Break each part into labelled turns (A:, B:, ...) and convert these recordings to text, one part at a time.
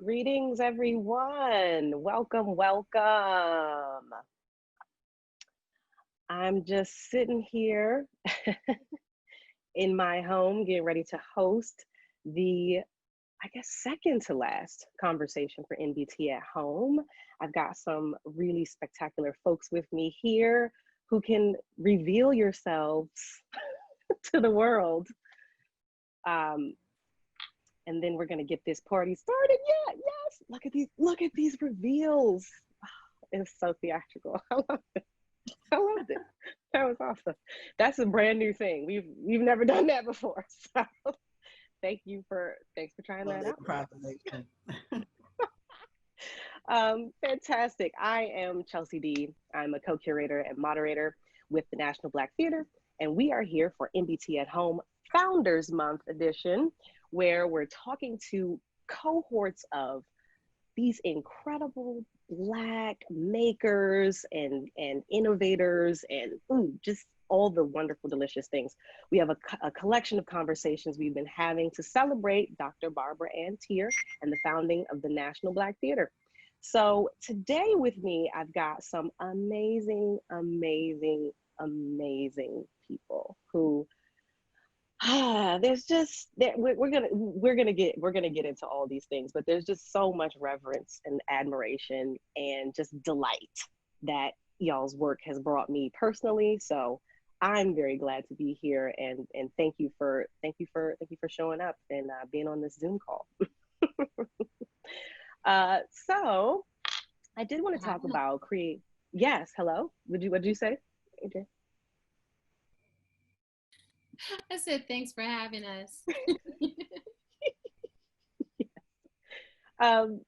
A: Greetings, everyone. Welcome, welcome. I'm just sitting here in my home, getting ready to host the, I guess, second to last conversation for NBT at Home. I've got some really spectacular folks with me here who can reveal yourselves to the world. And then we're gonna get this party started. Yeah, yes. Look at these reveals. Oh, it's so theatrical. I loved it. I loved it. That was awesome. That's a brand new thing. We've never done that before. So thanks for trying that out. Fantastic. I am ChelseaDee. I'm a co-curator and moderator with the National Black Theater, and we are here for NBT at Home Founders Month edition, where we're talking to cohorts of these incredible Black makers and innovators and just all the wonderful, delicious things. We have a collection of conversations we've been having to celebrate Dr. Barbara Ann Teer and the founding of the National Black Theater. So today with me, I've got some amazing, amazing, amazing people who there's just that we're gonna get into all these things, but there's just so much reverence and admiration and just delight that y'all's work has brought me personally. So I'm very glad to be here, and thank you for showing up and being on this Zoom call. So I did want to talk about Yes, hello. What'd you say, Adrian?
B: I said, thanks for having us.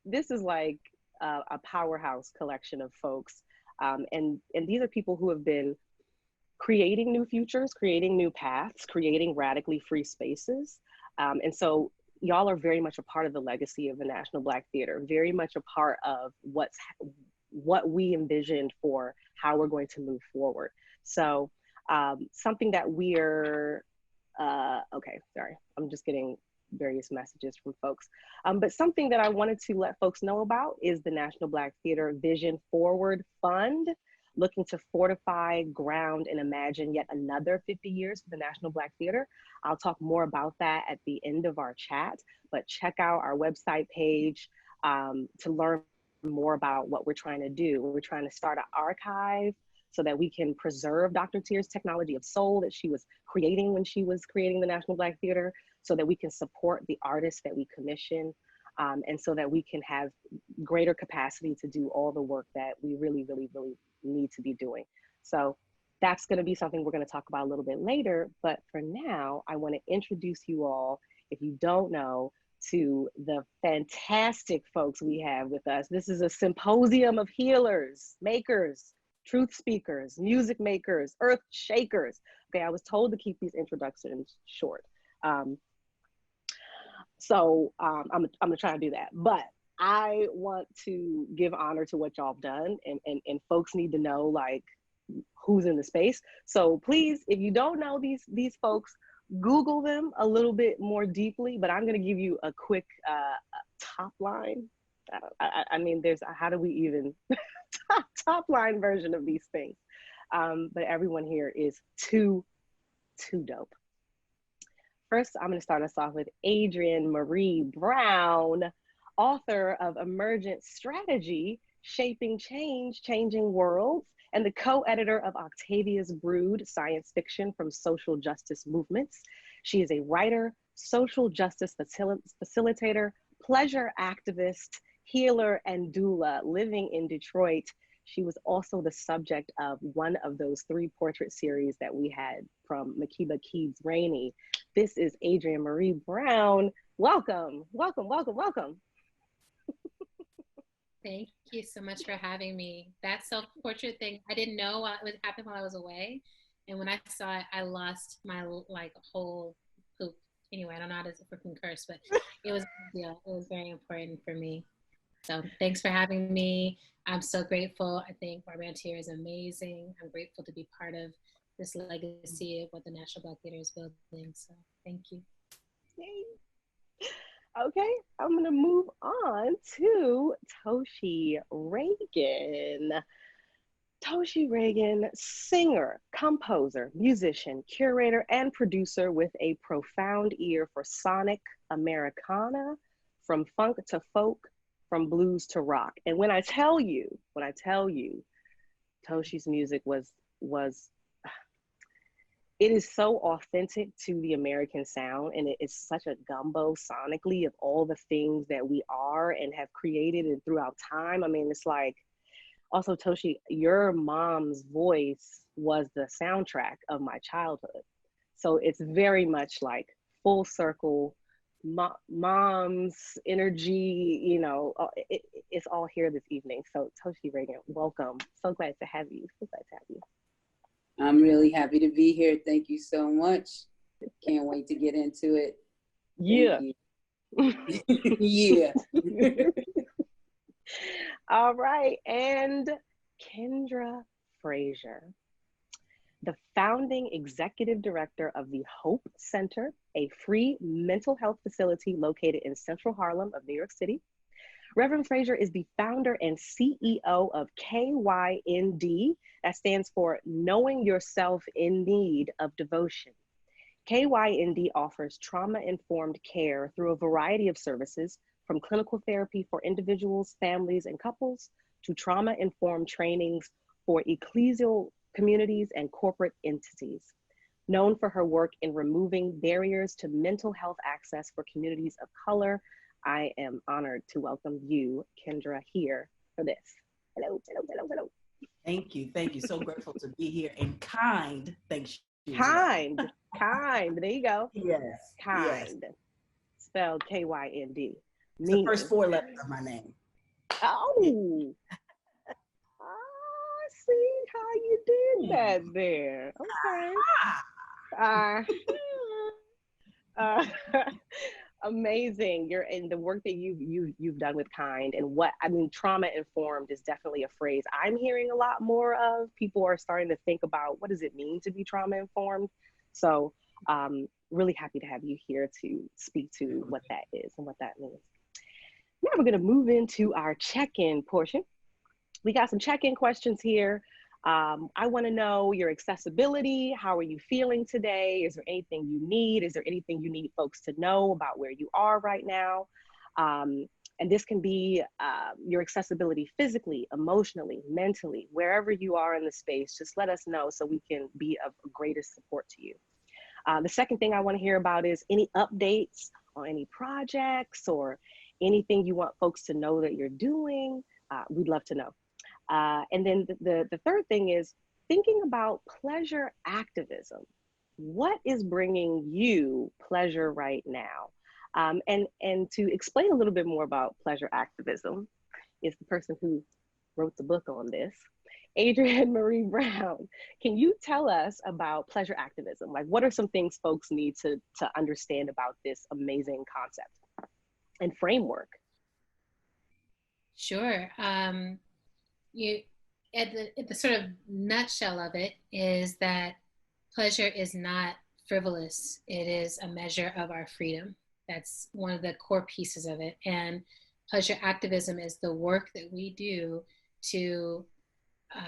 A: This is like a powerhouse collection of folks. And these are people who have been creating new futures, creating new paths, creating radically free spaces. And so y'all are very much a part of the legacy of the National Black Theater, very much a part of what we envisioned for how we're going to move forward. So something that we're, okay, sorry, I'm just getting various messages from folks. But something that I wanted to let folks know about is the National Black Theater Vision Forward Fund, looking to fortify, ground, and imagine yet another 50 years for the National Black Theater. I'll talk more about that at the end of our chat, but check out our website page to learn more about what we're trying to do. We're trying to start an archive so that we can preserve Dr. Teer's technology of soul that she was creating when she was creating the National Black Theater, so that we can support the artists that we commission, and so that we can have greater capacity to do all the work that we really, really, really need to be doing. So that's gonna be something we're gonna talk about a little bit later, but for now, I wanna introduce you all, if you don't know, to the fantastic folks we have with us. This is a symposium of healers, makers, truth speakers, music makers, earth shakers. Okay, I was told to keep these introductions short. So I'm gonna try to do that. But I want to give honor to what y'all have done, and folks need to know like who's in the space. So please, if you don't know these folks, Google them a little bit more deeply, but I'm gonna give you a quick top line. I mean, there's, how do we even, top line version of these things. But everyone here is too dope. First, I'm gonna start us off with Adrian Maree Brown, author of Emergent Strategy, Shaping Change, Changing Worlds, and the co-editor of Octavia's Brood, Science Fiction from Social Justice Movements. She is a writer, social justice facilitator, pleasure activist, healer, and doula living in Detroit. She was also the subject of one of those 3 portrait series that we had from Makeba Keeds-Rainey. This is Adrian Maree Brown. Welcome, welcome, welcome, welcome.
B: Thank you so much for having me. That self-portrait thing, I didn't know it was happening while I was away. And when I saw it, I lost my whole poop. Anyway, I don't know how to freaking curse, but it was a big deal. It was very important for me. So thanks for having me. I'm so grateful. I think Barbara Ann Teer is amazing. I'm grateful to be part of this legacy of what the National Black Theater is building. So thank you.
A: Yay. Okay, I'm gonna move on to Toshi Reagon. Toshi Reagon, singer, composer, musician, curator, and producer with a profound ear for sonic Americana, from funk to folk, from blues to rock. And when I tell you, Toshi's music was it is so authentic to the American sound, and it is such a gumbo sonically of all the things that we are and have created and throughout time. I mean, it's like, also, Toshi, your mom's voice was the soundtrack of my childhood. So it's very much like full circle, mom's energy, it's all here this evening. So Toshi Reagon, welcome. So glad to have you. So glad to have you.
C: I'm really happy to be here. Thank you so much. Can't wait to get into it.
A: Yeah.
C: Yeah.
A: All right. And Kyndra Frazier, the founding executive director of the Hope Center, a free mental health facility located in Central Harlem of New York City. Reverend Frazier is the founder and CEO of KYND, that stands for Knowing Yourself in Need of Devotion. KYND offers trauma-informed care through a variety of services, from clinical therapy for individuals, families, and couples, to trauma-informed trainings for ecclesial communities and corporate entities. Known for her work in removing barriers to mental health access for communities of color, I am honored to welcome you, Kyndra, here for this. Hello, hello, hello, hello.
D: Thank you. Thank you. So grateful to be here. And kind, thanks.
A: Kind. There you go.
D: Yes.
A: Kind.
D: Yes.
A: Spelled K-Y-N-D.
D: It's the first 4 letters of my name.
A: Oh. I see how you did that there. Okay. Amazing. You're in the work that you've done with Kind, and trauma informed is definitely a phrase I'm hearing a lot more of. People are starting to think about, what does it mean to be trauma informed? So really happy to have you here to speak to what that is and what that means. Now we're going to move into our check-in portion. We got some check-in questions here. I want to know your accessibility. How are you feeling today? Is there anything you need? Is there anything you need folks to know about where you are right now? And this can be your accessibility physically, emotionally, mentally, wherever you are in the space. Just let us know so we can be of greatest support to you. The second thing I want to hear about is any updates on any projects or anything you want folks to know that you're doing. We'd love to know. And then the third thing is thinking about pleasure activism. What is bringing you pleasure right now? And to explain a little bit more about pleasure activism is the person who wrote the book on this, Adrienne Maree Brown. Can you tell us about pleasure activism? Like, what are some things folks need to understand about this amazing concept and framework?
B: Sure. At the sort of nutshell of it is that pleasure is not frivolous. It is a measure of our freedom. That's one of the core pieces of it. And pleasure activism is the work that we do to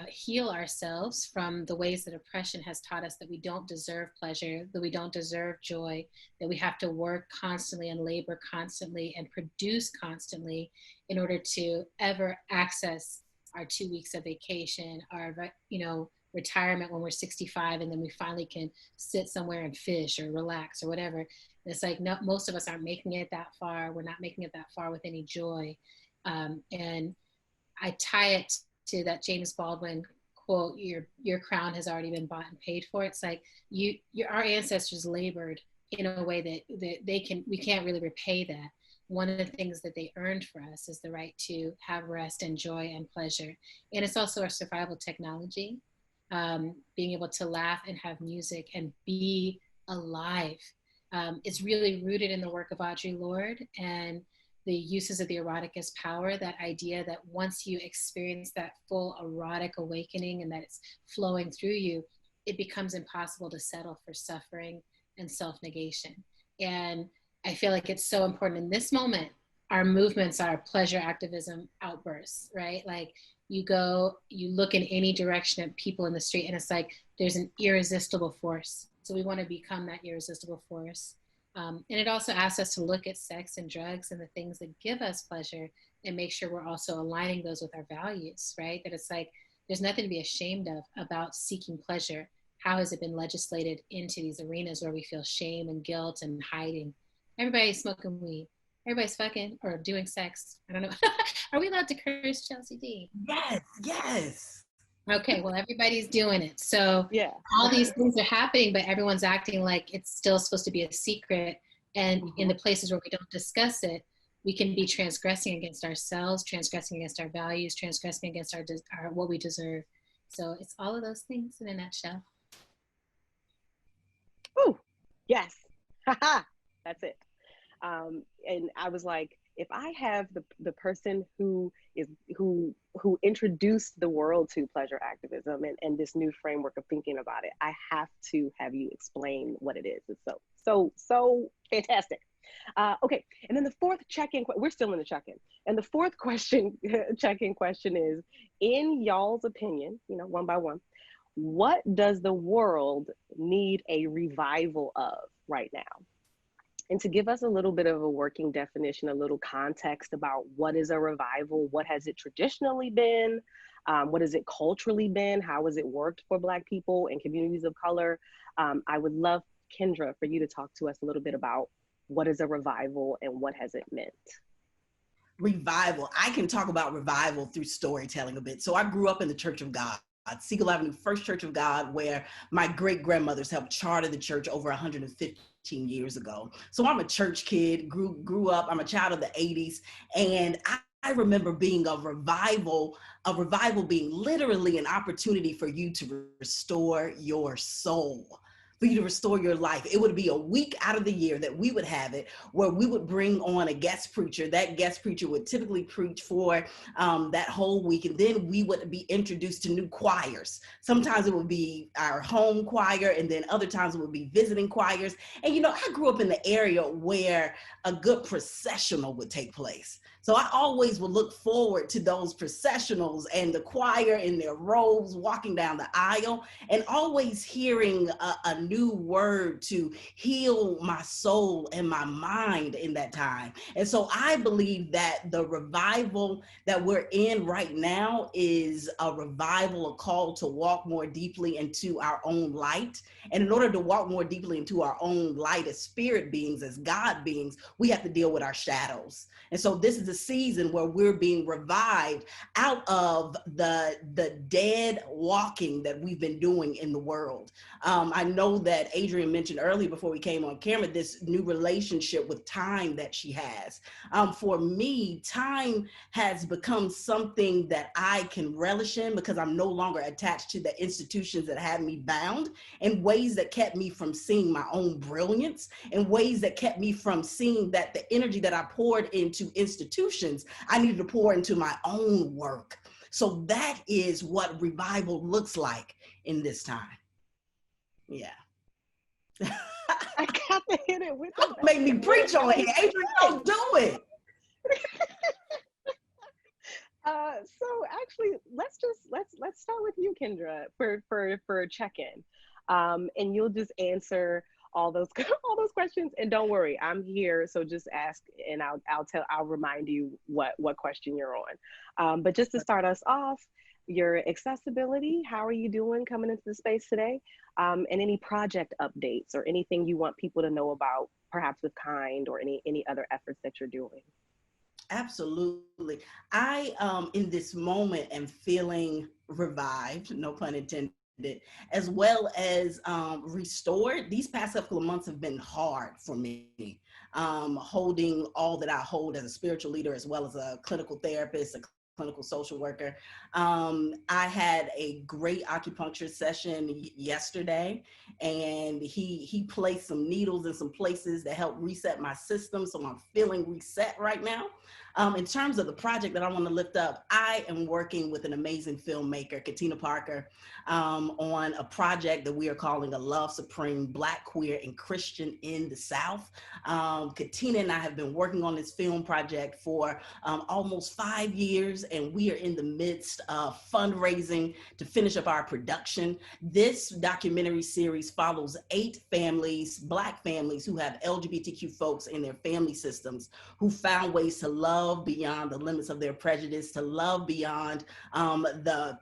B: heal ourselves from the ways that oppression has taught us that we don't deserve pleasure, that we don't deserve joy, that we have to work constantly and labor constantly and produce constantly in order to ever access our 2 weeks of vacation, our retirement when we're 65, and then we finally can sit somewhere and fish or relax or whatever. And it's like, no, most of us aren't making it that far. We're not making it that far with any joy. And I tie it to that James Baldwin quote, your crown has already been bought and paid for. It's like our ancestors labored in a way that we can't really repay that. One of the things that they earned for us is the right to have rest and joy and pleasure. And it's also our survival technology, being able to laugh and have music and be alive. It's really rooted in the work of Audre Lorde and the uses of the erotic as power, that idea that once you experience that full erotic awakening and that it's flowing through you, it becomes impossible to settle for suffering and self-negation. And I feel like it's so important in this moment. Our movements are pleasure activism outbursts, right? Like you look in any direction at people in the street and it's like there's an irresistible force. So we want to become that irresistible force. And it also asks us to look at sex and drugs and the things that give us pleasure and make sure we're also aligning those with our values, right? That it's like there's nothing to be ashamed of about seeking pleasure. How has it been legislated into these arenas where we feel shame and guilt and hiding? Everybody's smoking weed. Everybody's fucking or doing sex. I don't know. Are we allowed to curse, ChelseaDee?
D: Yes, yes.
B: Okay, well, everybody's doing it. So
A: Yeah.
B: all these things are happening, but everyone's acting like it's still supposed to be a secret. And in the places where we don't discuss it, we can be transgressing against ourselves, transgressing against our values, transgressing against our what we deserve. So it's all of those things in a nutshell.
A: Ooh, yes. That's it. And I was like, if I have the person who introduced the world to pleasure activism and this new framework of thinking about it, I have to have you explain what it is. It's so fantastic. Okay, and then the fourth check-in, we're still in the check-in. And the fourth check-in question is, in y'all's opinion, one by one, what does the world need a revival of right now? And to give us a little bit of a working definition, a little context about what is a revival, what has it traditionally been, what has it culturally been, how has it worked for Black people and communities of color, I would love, Kyndra, for you to talk to us a little bit about what is a revival and what has it meant?
D: Revival. I can talk about revival through storytelling a bit. So I grew up in the Church of God. Siegel Avenue First Church of God, where my great-grandmothers helped charter the church over 115 years ago. So I'm a church kid, grew up, I'm a child of the 80s, and I remember being a revival being literally an opportunity for you to restore your soul, for you to restore your life. It would be a week out of the year that we would have it where we would bring on a guest preacher. That guest preacher would typically preach for that whole week. And then we would be introduced to new choirs. Sometimes it would be our home choir, and then other times it would be visiting choirs. And I grew up in the area where a good processional would take place. So I always would look forward to those processionals and the choir in their robes walking down the aisle, and always hearing a new word to heal my soul and my mind in that time. And so I believe that the revival that we're in right now is a revival, a call to walk more deeply into our own light. And in order to walk more deeply into our own light as spirit beings, as God beings, we have to deal with our shadows. And so this is a season where we're being revived out of the dead walking that we've been doing in the world. I know that Adrian mentioned earlier before we came on camera, this new relationship with time that she has. For me, time has become something that I can relish in because I'm no longer attached to the institutions that have me bound, in ways that kept me from seeing my own brilliance, in ways that kept me from seeing that the energy that I poured into institutions, I needed to pour into my own work. So that is what revival looks like in this time. Yeah.
A: I got to hit it with it.
D: Make me preach on here. Adrian, don't do it.
A: So actually, let's start with you, Kyndra, for a check-in, and you'll just answer all those questions. And don't worry, I'm here, so just ask, and I'll remind you what question you're on. But just to start us off, your accessibility, how are you doing coming into the space today? And any project updates or anything you want people to know about, perhaps with Kind or any other efforts that you're doing.
D: Absolutely. I, in this moment, am feeling revived, no pun intended, as well as restored. These past couple of months have been hard for me, holding all that I hold as a spiritual leader, as well as a clinical therapist, a clinical social worker. I had a great acupuncture session yesterday, and he placed some needles in some places that helped reset my system. So I'm feeling reset right now. In terms of the project that I want to lift up, I am working with an amazing filmmaker, Katina Parker, on a project that we are calling A Love Supreme, Black, Queer, and Christian in the South. Katina and I have been working on this film project for almost 5 years, and we are in the midst of fundraising to finish up our production. This documentary series follows 8 families, Black families who have LGBTQ folks in their family systems, who found ways to love beyond the limits of their prejudice, to love beyond the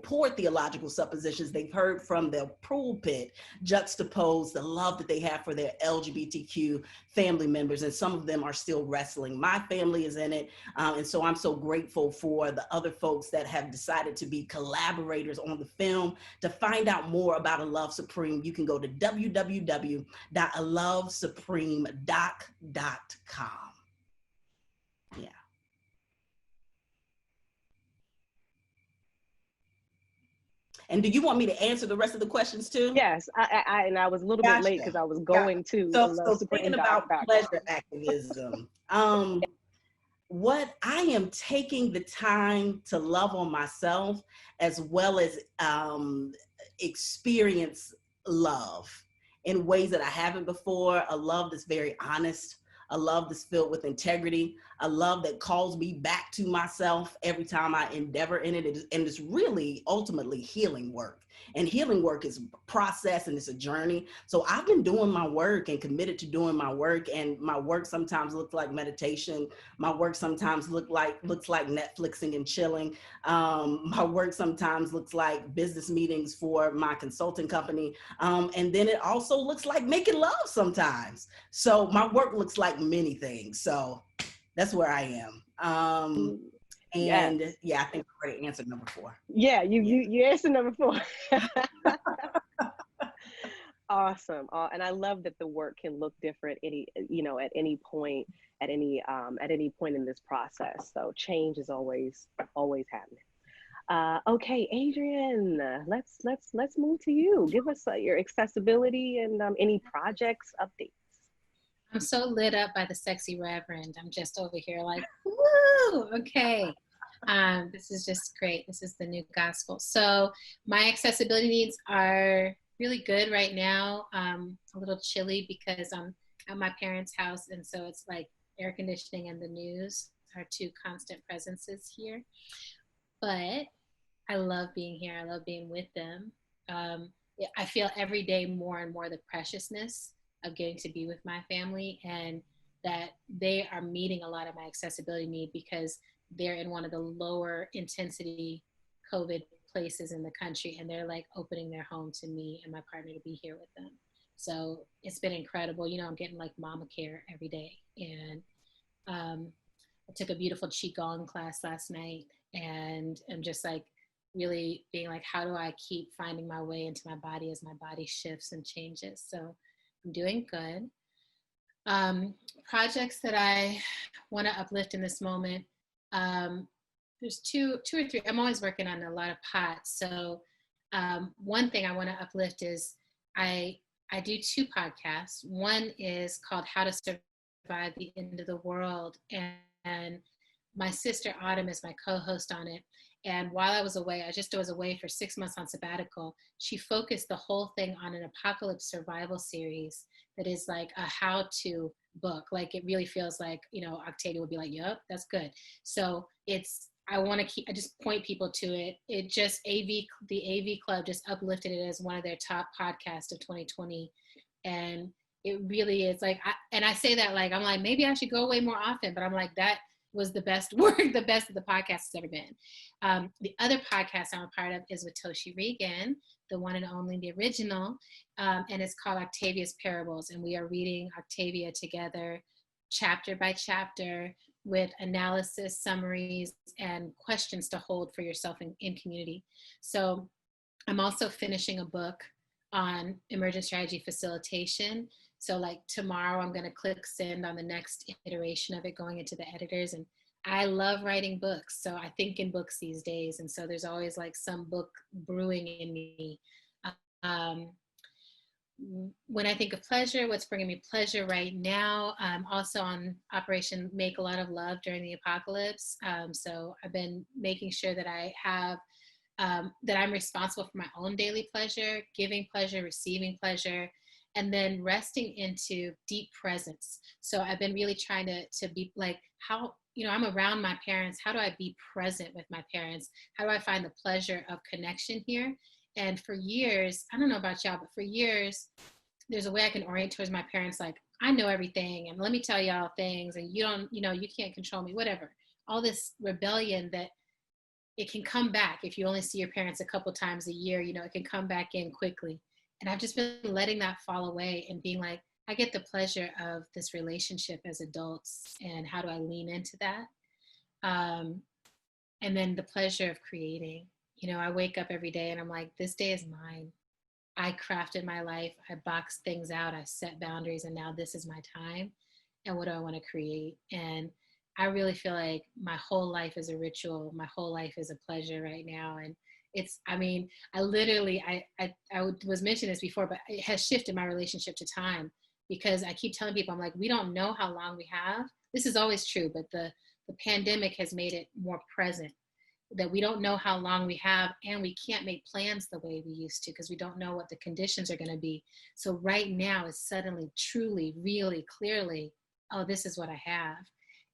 D: poor theological suppositions they've heard from their pulpit, juxtapose the love that they have for their LGBTQ family members. And some of them are still wrestling. My family is in it. And so I'm so grateful for the other folks that have decided to be collaborators on the film. To find out more about A Love Supreme, you can go to www.alovesupremedoc.com. Yeah. And do you want me to answer the rest of the questions too?
A: Yes, I was a little bit late because I was going to.
D: So thinking about pleasure activism, what I am taking the time to love on myself, as well as experience love in ways that I haven't before. A love that's very honest, a love that's filled with integrity, a love that calls me back to myself every time I endeavor in it. And it's really ultimately healing work. And healing work is a process and it's a journey. So I've been doing my work and committed to doing my work. And my work sometimes looks like meditation. My work sometimes looks like Netflixing and chilling. My work sometimes looks like business meetings for my consulting company. And then it also looks like making love sometimes. So my work looks like many things. So that's where I am. And yeah, I think I already answered number 4.
A: Yeah, you answered number 4. Awesome. And I love that the work can look different at any point in this process. So change is always happening. Okay, Adrian, let's move to you. Give us your accessibility and any projects updates.
B: I'm so lit up by the sexy reverend. I'm just over here like, woo, okay. This is just great. This is the new gospel. So my accessibility needs are really good right now. A little chilly because I'm at my parents' house. And so it's like air conditioning and the news are 2 constant presences here. But I love being here. I love being with them. I feel every day more and more the preciousness of getting to be with my family, and that they are meeting a lot of my accessibility need because they're in one of the lower intensity COVID places in the country, and they're like opening their home to me and my partner to be here with them. So it's been incredible. I'm getting like mama care every day. And I took a beautiful Qigong class last night, and I'm just like really being like, how do I keep finding my way into my body as my body shifts and changes? So I'm doing good. Projects that I want to uplift in this moment. There's two or three. I'm always working on a lot of pots. So one thing I want to uplift is I do 2 podcasts. One is called How to Survive the End of the World. And my sister Autumn is my co-host on it. And while I was away, I was away for 6 months on sabbatical. She focused the whole thing on an apocalypse survival series that is like a how-to book. Like it really feels like, Octavia would be like, yep, that's good. So I just point people to it. It just the AV Club just uplifted it as one of their top podcasts of 2020. And it really is like, I say that like, I'm like, maybe I should go away more often, but I'm like, that was the best work, the best of the podcast has ever been. The other podcast I'm a part of is with Toshi Reagon, the one and only, the original, and it's called Octavia's Parables. And we are reading Octavia together, chapter by chapter, with analysis, summaries, and questions to hold for yourself in community. So I'm also finishing a book on emergent strategy facilitation. So like tomorrow I'm going to click send on the next iteration of it going into the editors. And I love writing books. So I think in books these days. And so there's always like some book brewing in me. when I think of pleasure, what's bringing me pleasure right now, I'm also on Operation Make a Lot of Love during the apocalypse. So I've been making sure that I have, that I'm responsible for my own daily pleasure, giving pleasure, receiving pleasure, and then resting into deep presence. So I've been really trying to be like, how, you know, I'm around my parents. How do I be present with my parents? How do I find the pleasure of connection here? And for years, I don't know about y'all, but for years, there's a way I can orient towards my parents, like, I know everything, and let me tell y'all things, and you don't, you know, you can't control me, whatever. All this rebellion that it can come back if you only see your parents a couple times a year, you know, it can come back in quickly. And I've just been letting that fall away and being like, I get the pleasure of this relationship as adults, and how do I lean into that? And then the pleasure of creating. You know, I wake up every day and I'm like, this day is mine. I crafted my life. I boxed things out. I set boundaries, and now this is my time. And what do I want to create? And I really feel like my whole life is a ritual. My whole life is a pleasure right now. And it's, I mean, I literally, I was mentioning this before, but it has shifted my relationship to time, because I keep telling people, I'm like, we don't know how long we have. This is always true, but the pandemic has made it more present, that we don't know how long we have, and we can't make plans the way we used to because we don't know what the conditions are going to be. So right now is suddenly, truly, really clearly, oh, this is what I have.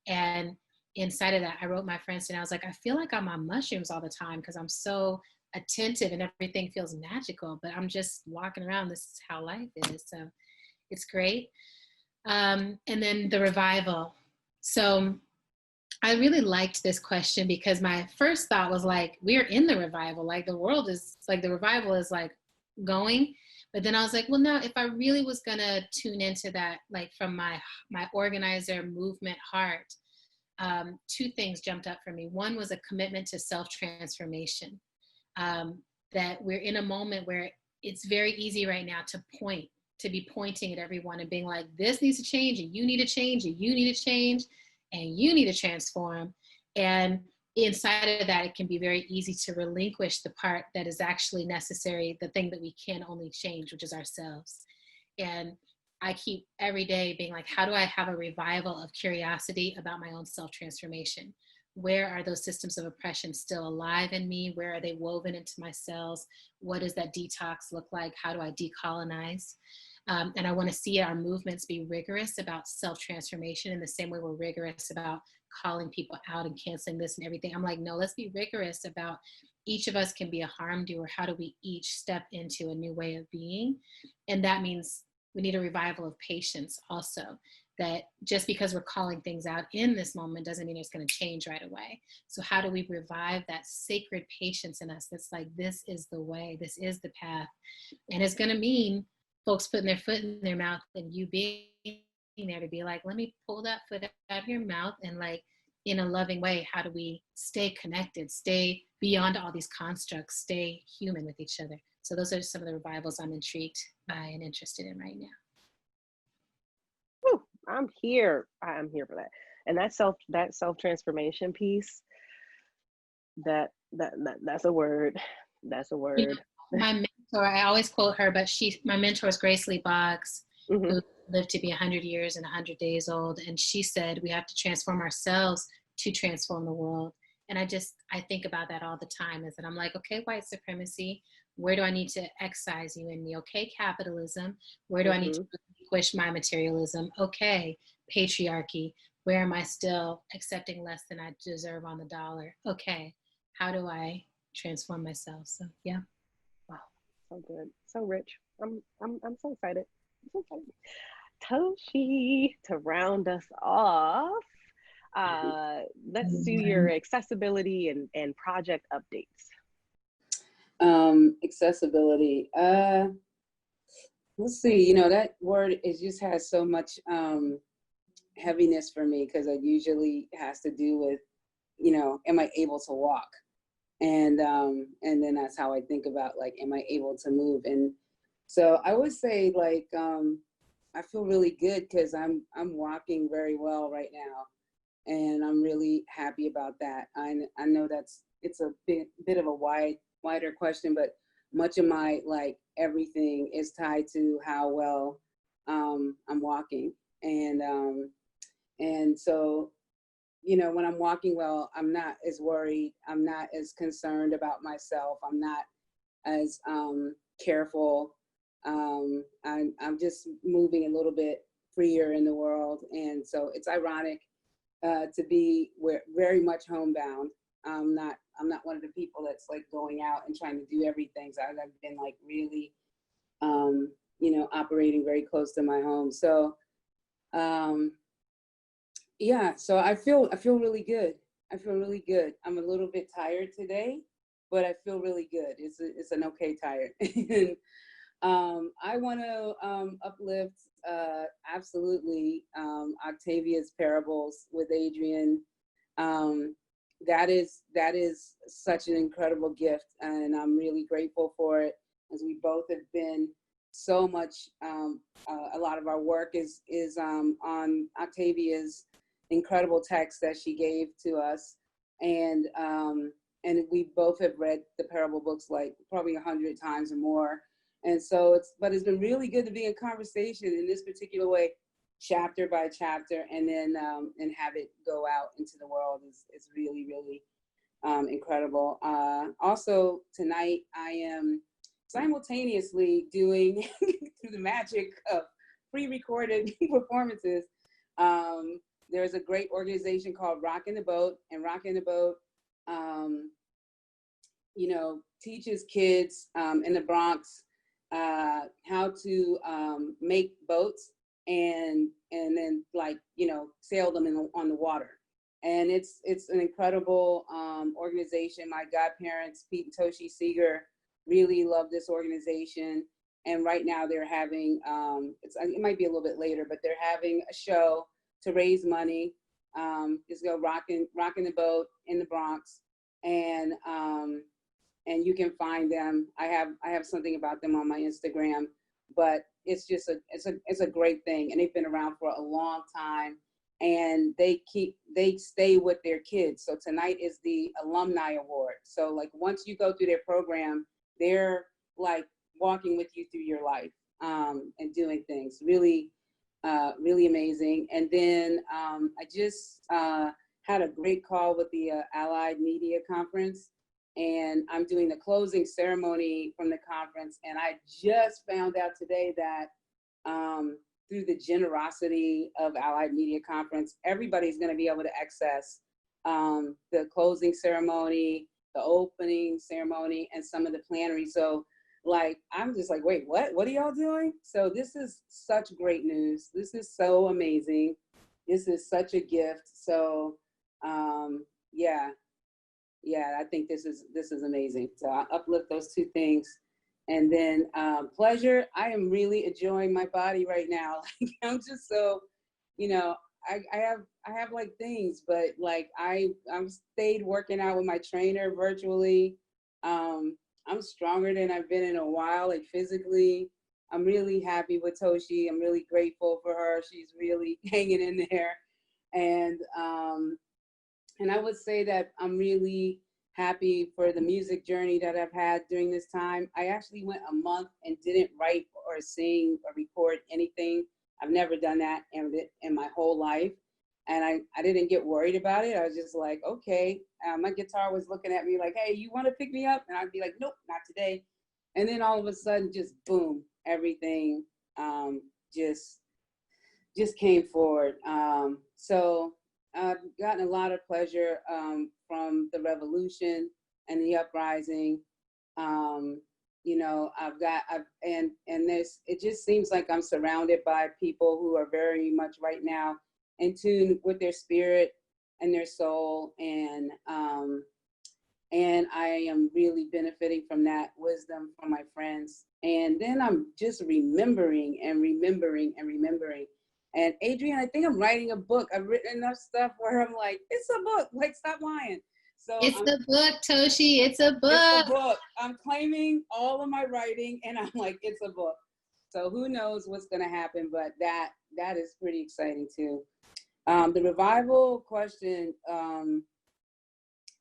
B: And inside of that, I wrote my friends and I was like, I feel like I'm on mushrooms all the time because I'm so attentive and everything feels magical, but I'm just walking around. This is how life is. So it's great. And then the revival. So I really liked this question because my first thought was like, we're in the revival. Like the world is like, the revival is like going. But then I was like, well, no, if I really was going to tune into that, like from my organizer movement heart, two things jumped up for me. One was a commitment to self-transformation, that we're in a moment where it's very easy right now to be pointing at everyone and being like, this needs to change, and you need to change, and you need to change, and you need to transform. And inside of that, it can be very easy to relinquish the part that is actually necessary, the thing that we can only change, which is ourselves. And I keep every day being like, how do I have a revival of curiosity about my own self-transformation? Where are those systems of oppression still alive in me? Where are they woven into my cells? What does that detox look like? How do I decolonize? And I want to see our movements be rigorous about self-transformation in the same way we're rigorous about calling people out and canceling this and everything. I'm like, no, let's be rigorous about each of us can be a harm doer. How do we each step into a new way of being? And that means we need a revival of patience also, that just because we're calling things out in this moment doesn't mean it's going to change right away. So how do we revive that sacred patience in us that's like, this is the way, this is the path. And it's going to mean folks putting their foot in their mouth and you being there to be like, let me pull that foot out of your mouth, and like in a loving way, how do we stay connected, stay beyond all these constructs, stay human with each other? So those are some of the revivals I'm intrigued by and interested in right now.
A: Whew, I'm here for that. And that self-transformation piece, that's a word. That's a word.
B: You know, my mentor, I always quote her, but my mentor is Grace Lee Boggs, who lived to be 100 years and 100 days old. And she said, we have to transform ourselves to transform the world. And I think about that all the time, is that I'm like, okay, white supremacy, where do I need to excise you in me? Okay, capitalism, where do I need to relinquish my materialism? Okay, patriarchy, where am I still accepting less than I deserve on the dollar? Okay, how do I transform myself? So yeah.
A: Wow, so good, so rich. I'm so excited. I'm so excited. Toshi, to round us off, let's do your accessibility and project updates.
C: Accessibility. Let's see. You know, that word just has so much heaviness for me, because it usually has to do with, you know, am I able to walk? And then that's how I think about, like, am I able to move? And so I would say, like, I feel really good because I'm walking very well right now, and I'm really happy about that. I know it's a bit of a wider question, but much of my, like, everything is tied to how well I'm walking. And so, you know, when I'm walking well, I'm not as worried. I'm not as concerned about myself. I'm not as careful. I'm just moving a little bit freer in the world. And so it's ironic to be very much homebound. I'm not one of the people that's like going out and trying to do everything. So I've been like really, you know, operating very close to my home. So, yeah, so I feel really good. I feel really good. I'm a little bit tired today, but I feel really good. It's an okay tired. And I want to uplift absolutely Octavia's parables with Adrian. That is such an incredible gift, and I'm really grateful for it, as we both have been so much. A lot of our work is on Octavia's incredible text that she gave to us, and we both have read the parable books like probably 100 times or more. And so it's been really good to be in conversation in this particular way, chapter by chapter, and then and have it go out into the world is really, really incredible. Also tonight I am simultaneously doing through the magic of pre-recorded performances. There's a great organization called Rockin' the Boat, and Rockin' the Boat, you know, teaches kids in the Bronx how to make boats and then, like, you know, sail them on the water. And it's an incredible organization. My godparents, Pete and Toshi Seeger, really love this organization. And right now they're having, it might be a little bit later, but they're having a show to raise money. Just go rocking the boat in the Bronx, and you can find them. I have something about them on my Instagram, but it's just it's a great thing, and they've been around for a long time, and they stay with their kids. So tonight is the Alumni Award. So like once you go through their program, they're like walking with you through your life and doing things really amazing. And then I just had a great call with the Allied Media Conference, and I'm doing the closing ceremony from the conference. And I just found out today that through the generosity of Allied Media Conference, everybody's going to be able to access the closing ceremony, the opening ceremony, and some of the plenary. So like, I'm just like, wait, what are y'all doing? So this is such great news. This is so amazing. This is such a gift. So yeah, I think this is amazing. So I uplift those two things. And then pleasure, I am really enjoying my body right now. Like, I'm just so, you know, I have like things, but like I'm stayed working out with my trainer virtually. I'm stronger than I've been in a while, like physically. I'm really happy with Toshi. I'm really grateful for her. She's really hanging in there. And I would say that I'm really happy for the music journey that I've had during this time. I actually went a month and didn't write or sing or record anything. I've never done that in my whole life. And I didn't get worried about it. I was just like, okay. My guitar was looking at me like, hey, you want to pick me up? And I'd be like, nope, not today. And then all of a sudden, just boom, everything just came forward. So I've gotten a lot of pleasure from the revolution and the uprising. You know, it just seems like I'm surrounded by people who are very much right now in tune with their spirit and their soul, and I am really benefiting from that wisdom from my friends. And then I'm just remembering. And Adrian, I think I'm writing a book. I've written enough stuff where I'm like, it's a book. Like, stop lying. So
B: it's a book, Toshi. It's a book.
C: It's a book. I'm claiming all of my writing, and I'm like, it's a book. So who knows what's going to happen? But that is pretty exciting too. The revival question,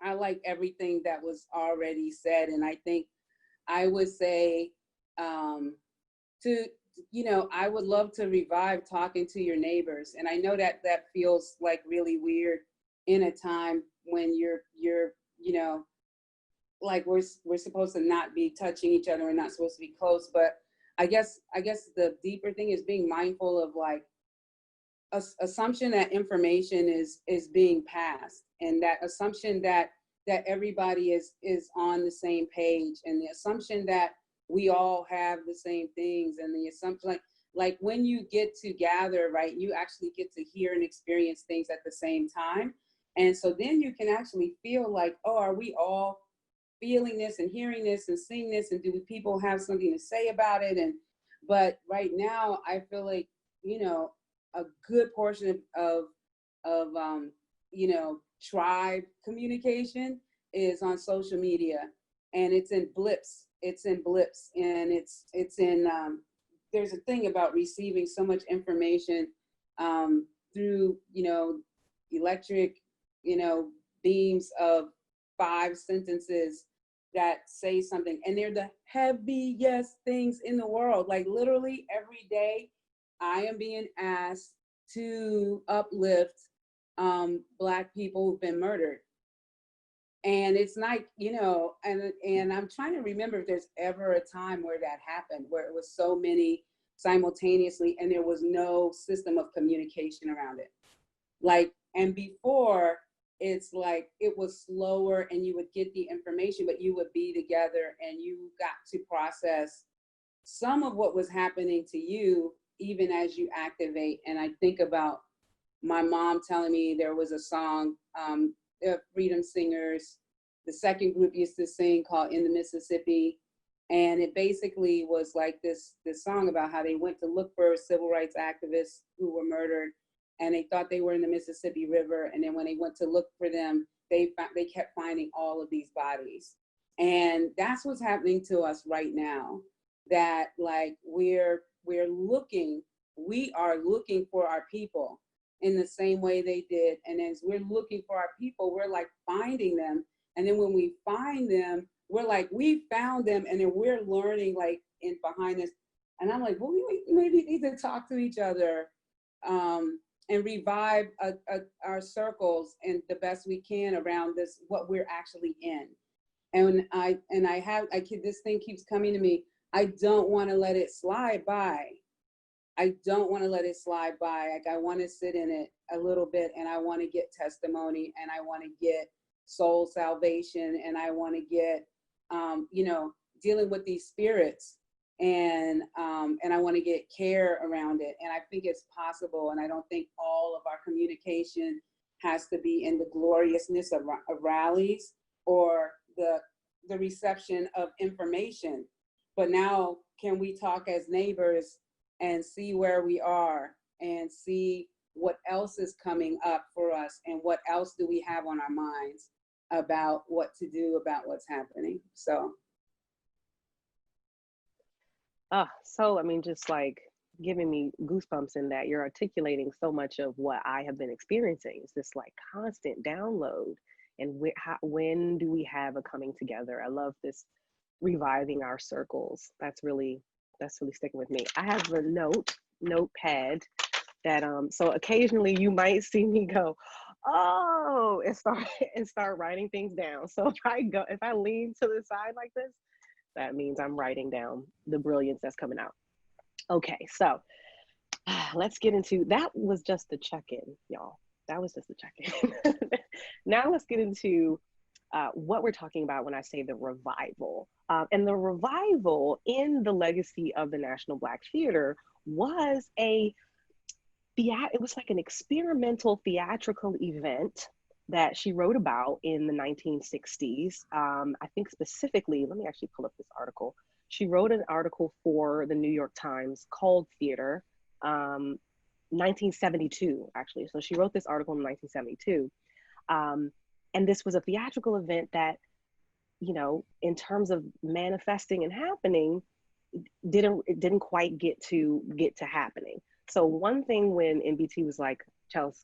C: I like everything that was already said, and I think I would say to, I would love to revive talking to your neighbors. And I know that that feels like really weird in a time when you're, like we're supposed to not be touching each other and not supposed to be close. But I guess the deeper thing is being mindful of like assumption that information is being passed, and that assumption that everybody is on the same page, and the assumption that we all have the same things, and the assumption like when you get to gather, right, you actually get to hear and experience things at the same time. And so then you can actually feel like, oh, are we all feeling this and hearing this and seeing this, and do people have something to say about it? And but right now I feel like, a good portion of tribe communication is on social media, and it's in blips, and it's in there's a thing about receiving so much information through electric beams of 5 sentences that say something, and they're the heaviest things in the world. Like literally every day I am being asked to uplift Black people who've been murdered. And it's like, and I'm trying to remember if there's ever a time where that happened, where it was so many simultaneously and there was no system of communication around it. Like, and before, it's like it was slower and you would get the information, but you would be together and you got to process some of what was happening to you even as you activate. And I think about my mom telling me there was a song, the Freedom Singers, the second group used to sing, called In the Mississippi. And it basically was like this song about how they went to look for civil rights activists who were murdered, and they thought they were in the Mississippi River. And then when they went to look for them, they kept finding all of these bodies. And that's what's happening to us right now, that like we are looking for our people in the same way they did. And as we're looking for our people, we're like finding them. And then when we find them, we're like, we found them. And then we're learning like in behind this. And I'm like, well, we maybe need to talk to each other and revive our circles and the best we can around this, what we're actually in. And this thing keeps coming to me. I don't want to let it slide by. Like, I want to sit in it a little bit, and I want to get testimony, and I want to get soul salvation, and I want to get, dealing with these spirits, and I want to get care around it. And I think it's possible. And I don't think all of our communication has to be in the gloriousness of rallies or the reception of information. But now, can we talk as neighbors and see where we are and see what else is coming up for us, and what else do we have on our minds about what to do about what's happening? So.
A: So, I mean, just like giving me goosebumps in that you're articulating so much of what I have been experiencing. It's this like constant download. And when do we have a coming together? I love this reviving our circles. That's really sticking with me. I have a notepad that so occasionally you might see me go, oh, and start writing things down. So if I lean to the side like this, that means I'm writing down the brilliance that's coming out. Okay, so let's get into, that was just the check-in, y'all. That was just the check-in. Now let's get into what we're talking about when I say the revival. And the revival in the legacy of the National Black Theater was it was like an experimental theatrical event that she wrote about in the 1960s. I think specifically, let me actually pull up this article. She wrote an article for the New York Times called Theater, 1972, actually. So she wrote this article in 1972. And this was a theatrical event that, in terms of manifesting and happening, it didn't quite get to happening. So one thing when NBT was like, Chelsea,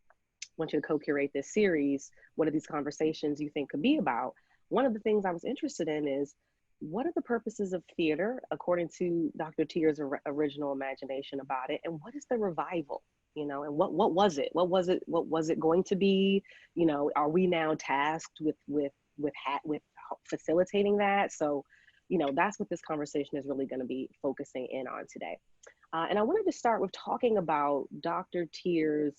A: I want you to co-curate this series, what are these conversations you think could be about? One of the things I was interested in is, what are the purposes of theater according to Dr. Teer's original imagination about it, and what is the revival? You know, and what was it? What was it? What was it going to be? You know, are we now tasked with facilitating that? So, you know, that's what this conversation is really going to be focusing in on today. And I wanted to start with talking about Dr. Teer's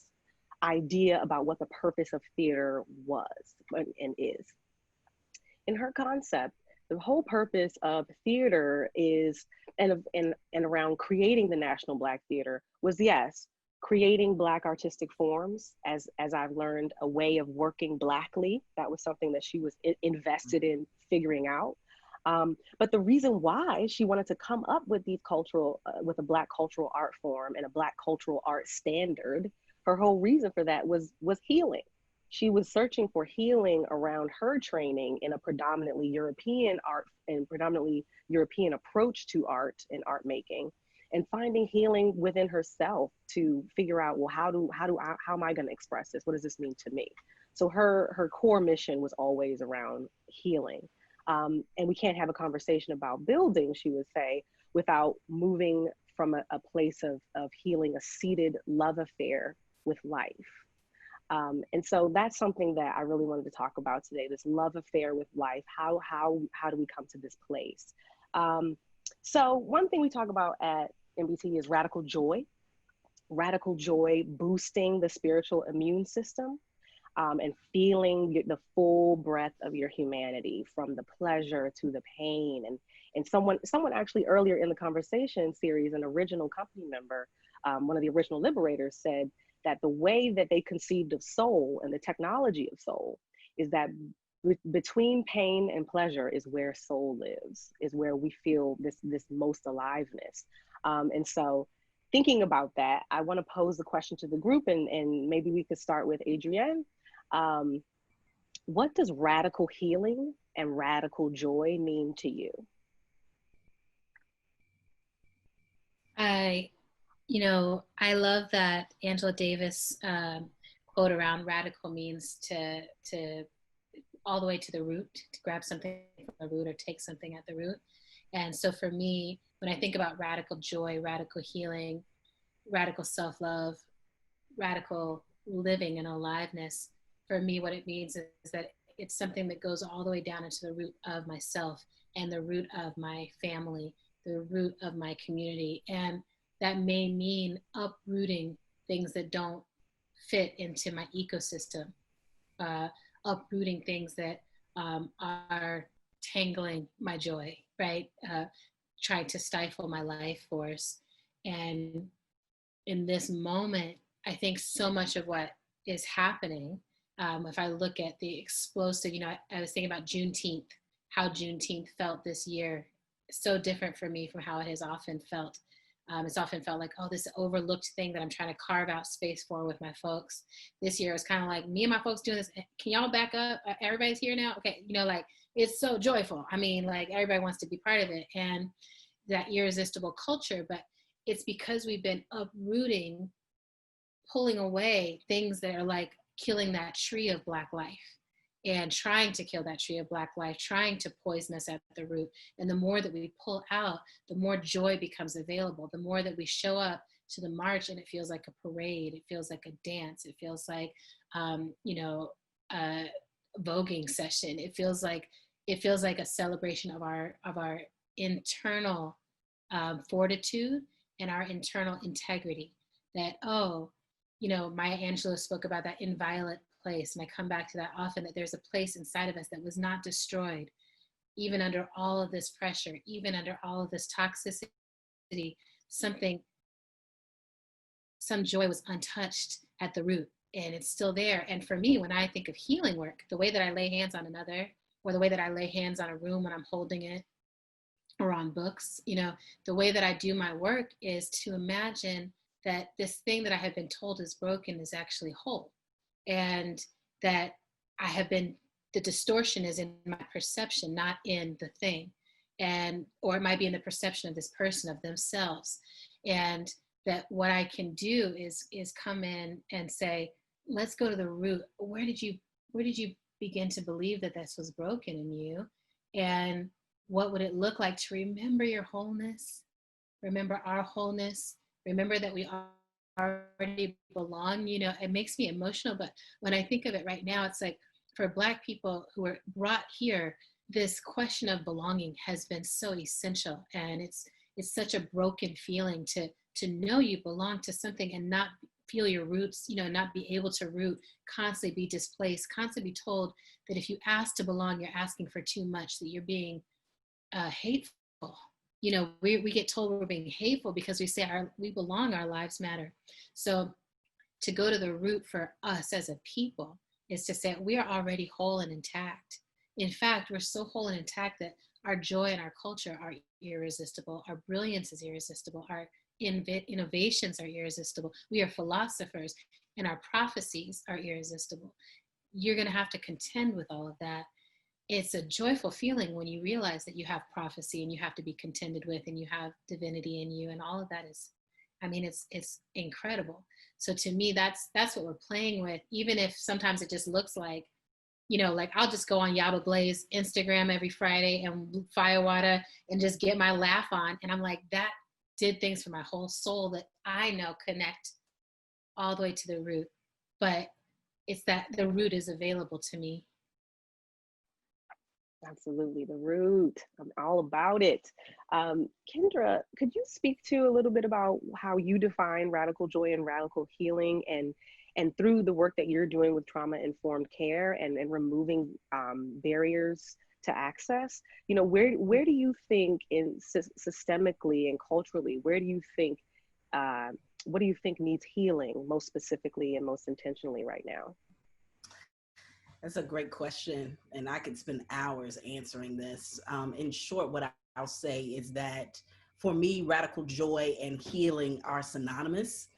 A: idea about what the purpose of theater was and is. In her concept, the whole purpose of theater is, and around creating the National Black Theater was, yes, creating Black artistic forms, as I've learned, a way of working Blackly. That was something that she was invested in figuring out. But the reason why she wanted to come up with these with a Black cultural art form and a Black cultural art standard, her whole reason for that was healing. She was searching for healing around her training in a predominantly European art and predominantly European approach to art and art making, and finding healing within herself to figure out, well, how am I going to express this? What does this mean to me? So her core mission was always around healing. And we can't have a conversation about building, she would say, without moving from a place of healing a seated love affair with life. And so that's something that I really wanted to talk about today, this love affair with life. How do we come to this place? So one thing we talk about at NBT is radical joy boosting the spiritual immune system, and feeling the full breadth of your humanity, from the pleasure to the pain. And someone actually earlier in the conversation series, an original company member, one of the original liberators, said that the way that they conceived of soul and the technology of soul is that between pain and pleasure is where soul lives, is where we feel this most aliveness. And so thinking about that, I want to pose the question to the group, and maybe we could start with Adrienne. What does radical healing and radical joy mean to you?
B: I love that Angela Davis quote around radical means to all the way to the root, to grab something from the root or take something at the root. And so for me, when I think about radical joy, radical healing, radical self-love, radical living and aliveness, for me, what it means is that it's something that goes all the way down into the root of myself and the root of my family, the root of my community. And that may mean uprooting things that don't fit into my ecosystem, uprooting things that are tangling my joy, right? Trying to stifle my life force. And in this moment, I think so much of what is happening, if I look at the explosive, I was thinking about Juneteenth, how Juneteenth felt this year, so different for me from how it has often felt. It's often felt like, oh, this overlooked thing that I'm trying to carve out space for with my folks. This year, it's kind of like me and my folks doing this. Can y'all back up? Everybody's here now? Okay, it's so joyful. I mean, like, everybody wants to be part of it. And that irresistible culture, but it's because we've been uprooting, pulling away things that are like killing that tree of Black life, and trying to kill that tree of Black life, trying to poison us at the root. And the more that we pull out, the more joy becomes available. The more that we show up to the march and it feels like a parade, it feels like a dance, it feels like, a voguing session. It feels like a celebration of our internal fortitude and our internal integrity. That, Maya Angelou spoke about that inviolate place, and I come back to that often, that there's a place inside of us that was not destroyed, even under all of this pressure, even under all of this toxicity. Some joy was untouched at the root, and it's still there. And for me, when I think of healing work, the way that I lay hands on another, or the way that I lay hands on a room when I'm holding it, or on books, the way that I do my work is to imagine that this thing that I have been told is broken is actually whole. And that the distortion is in my perception, not in the thing. Or it might be in the perception of this person, of themselves. And that what I can do is come in and say, let's go to the root. Where did you begin to believe that this was broken in you? And what would it look like to remember your wholeness, remember our wholeness, remember that we already belong. You know, it makes me emotional, but when I think of it right now, it's like for Black people who were brought here, this question of belonging has been so essential, and it's such a broken feeling to know you belong to something and not feel your roots, you know, not be able to root, constantly be displaced, constantly be told that if you ask to belong, you're asking for too much, that you're being hateful. You know, we get told we're being hateful because we say we belong, our lives matter. So to go to the root for us as a people is to say we are already whole and intact. In fact, we're so whole and intact that our joy and our culture are irresistible. Our brilliance is irresistible. Our innovations are irresistible. We are philosophers, and our prophecies are irresistible. You're going to have to contend with all of that. It's a joyful feeling when you realize that you have prophecy and you have to be contended with, and you have divinity in you, and all of that is, I mean, it's incredible. So to me, that's what we're playing with, even if sometimes it just looks like, you know, like I'll just go on Yaba Blaze Instagram every Friday and Firewater and just get my laugh on. And I'm like, that did things for my whole soul that I know connect all the way to the root. But it's that the root is available to me.
A: Absolutely, the root. I'm all about it. Kyndra, could you speak to a little bit about how you define radical joy and radical healing, and through the work that you're doing with trauma-informed care and removing barriers to access? You know, where do you think systemically and culturally, where do you think, what do you think needs healing most specifically and most intentionally right now?
D: That's a great question, and I could spend hours answering this. In short, what I'll say is that for me, radical joy and healing are synonymous.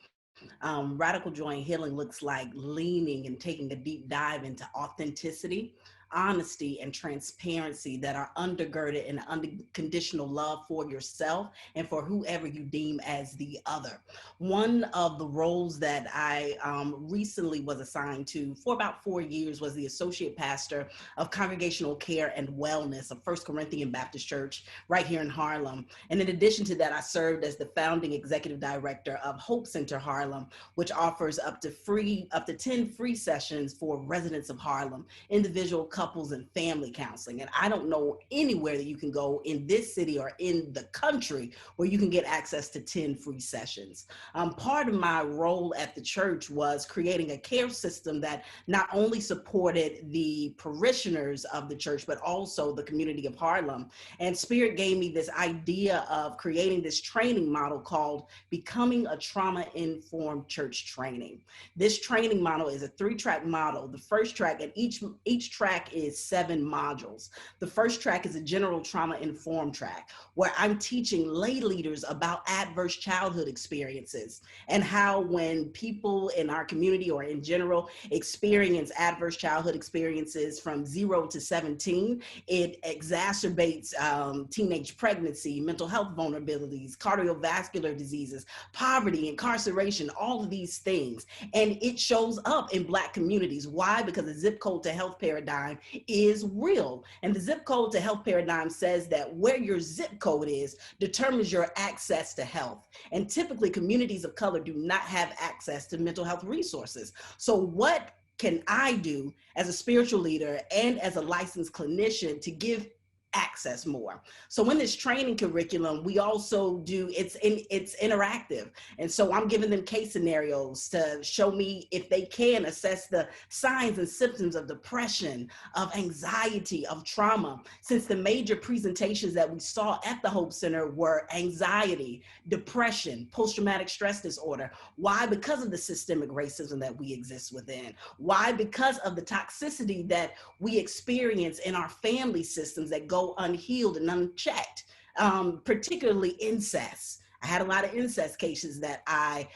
D: Radical joy and healing looks like leaning and taking a deep dive into authenticity, honesty, and transparency that are undergirded in unconditional love for yourself and for whoever you deem as the other. One of the roles that I recently was assigned to for about 4 years was the associate pastor of congregational care and wellness of First Corinthian Baptist Church right here in Harlem. And in addition to that, I served as the founding executive director of Hope Center Harlem, which offers up to 10 free sessions for residents of Harlem, individual, couples, and family counseling. And I don't know anywhere that you can go in this city or in the country where you can get access to 10 free sessions. Part of my role at the church was creating a care system that not only supported the parishioners of the church, but also the community of Harlem. And Spirit gave me this idea of creating this training model called Becoming a Trauma-Informed Church Training. This training model is a 3-track model. The first track, and each track is 7 modules. The first track is a general trauma-informed track where I'm teaching lay leaders about adverse childhood experiences and how when people in our community or in general experience adverse childhood experiences from 0 to 17, it exacerbates teenage pregnancy, mental health vulnerabilities, cardiovascular diseases, poverty, incarceration, all of these things. And it shows up in Black communities. Why? Because the zip code to health paradigm is real. And the zip code to health paradigm says that where your zip code is determines your access to health. And typically communities of color do not have access to mental health resources. So what can I do as a spiritual leader and as a licensed clinician to give access more? So in this training curriculum, we also do, it's interactive. And so I'm giving them case scenarios to show me if they can assess the signs and symptoms of depression, of anxiety, of trauma. Since the major presentations that we saw at the Hope Center were anxiety, depression, post-traumatic stress disorder. Why? Because of the systemic racism that we exist within. Why? Because of the toxicity that we experience in our family systems that go unhealed and unchecked, particularly incest. I had a lot of incest cases that I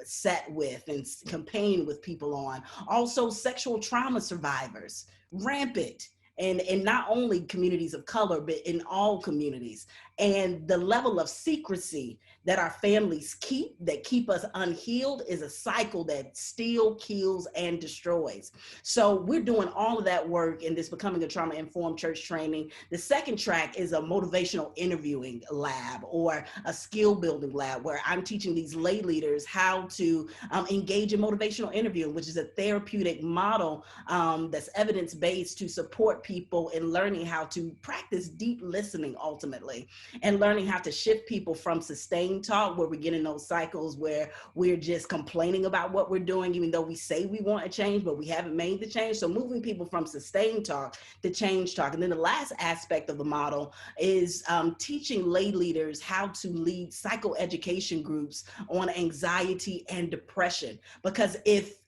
D: sat with and campaigned with people on. Also sexual trauma survivors, rampant. And not only communities of color, but in all communities. And the level of secrecy that our families keep us unhealed is a cycle that still kills and destroys. So we're doing all of that work in this Becoming a Trauma-Informed Church training. The second track is a motivational interviewing lab or a skill building lab where I'm teaching these lay leaders how to engage in motivational interviewing, which is a therapeutic model that's evidence-based to support people in learning how to practice deep listening ultimately, and learning how to shift people from sustained talk, where we get in those cycles where we're just complaining about what we're doing, even though we say we want a change, but we haven't made the change. So moving people from sustained talk to change talk. And then the last aspect of the model is teaching lay leaders how to lead psychoeducation groups on anxiety and depression. Because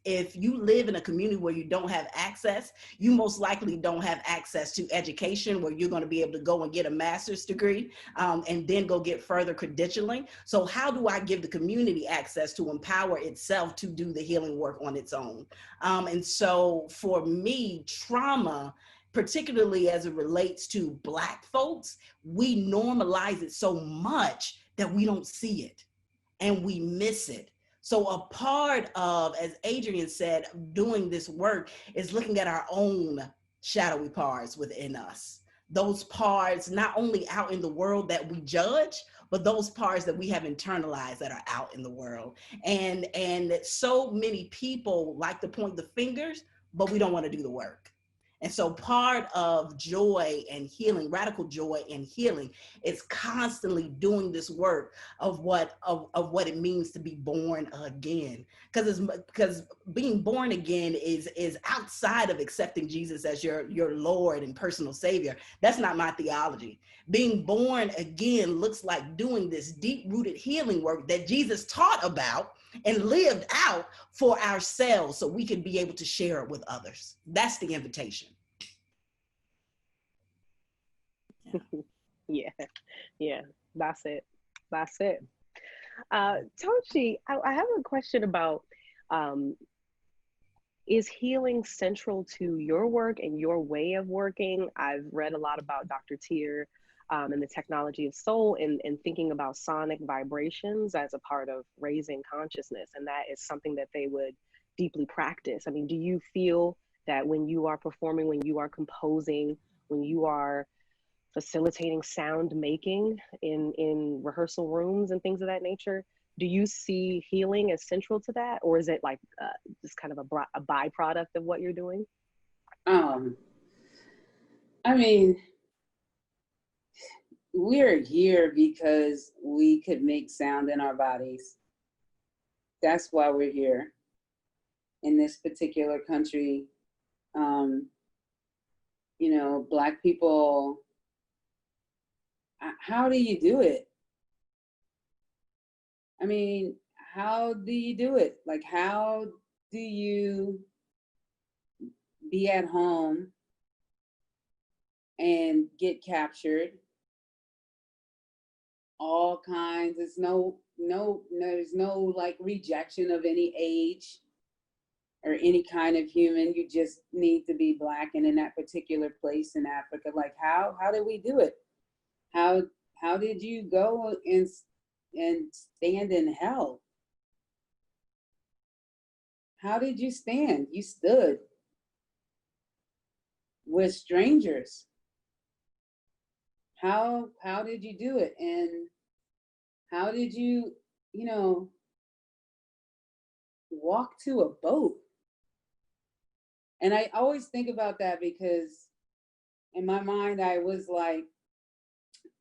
D: if you live in a community where you don't have access, you most likely don't have access to education where you're going to be able to go and get a master's degree and then go get further credentialing. So how do I give the community access to empower itself to do the healing work on its own? And so for me, trauma, particularly as it relates to Black folks, we normalize it so much that we don't see it and we miss it. So a part of, as Adrian said, doing this work is looking at our own shadowy parts within us. Those parts not only out in the world that we judge, but those parts that we have internalized that are out in the world. And so many people like to point the fingers, but we don't want to do the work. And so part of joy and healing, radical joy and healing, is constantly doing this work of what it means to be born again. Because being born again is outside of accepting Jesus as your Lord and personal Savior. That's not my theology. Being born again looks like doing this deep-rooted healing work that Jesus taught about and lived out for ourselves so we can be able to share it with others. That's the invitation.
A: Yeah, that's it. Toshi, I have a question about, is healing central to your work and your way of working? I've read a lot about Dr. Teer and the technology of soul and thinking about sonic vibrations as a part of raising consciousness. And that is something that they would deeply practice. I mean, do you feel that when you are performing, when you are composing, when you are facilitating sound making in rehearsal rooms and things of that nature, do you see healing as central to that? Or is it like just kind of a byproduct of what you're doing?
C: I mean, we're here because we could make sound in our bodies. That's why we're here in this particular country. You know, Black people, how do you do it? I mean, how do you do it? Like, how do you be at home and get captured? All kinds. There's no like rejection of any age or any kind of human. You just need to be Black and in that particular place in Africa. Like, how did we do it? How did you go and stand in hell? How did you stand? You stood with strangers. How did you do it? And how did you, walk to a boat? And I always think about that because in my mind, I was like,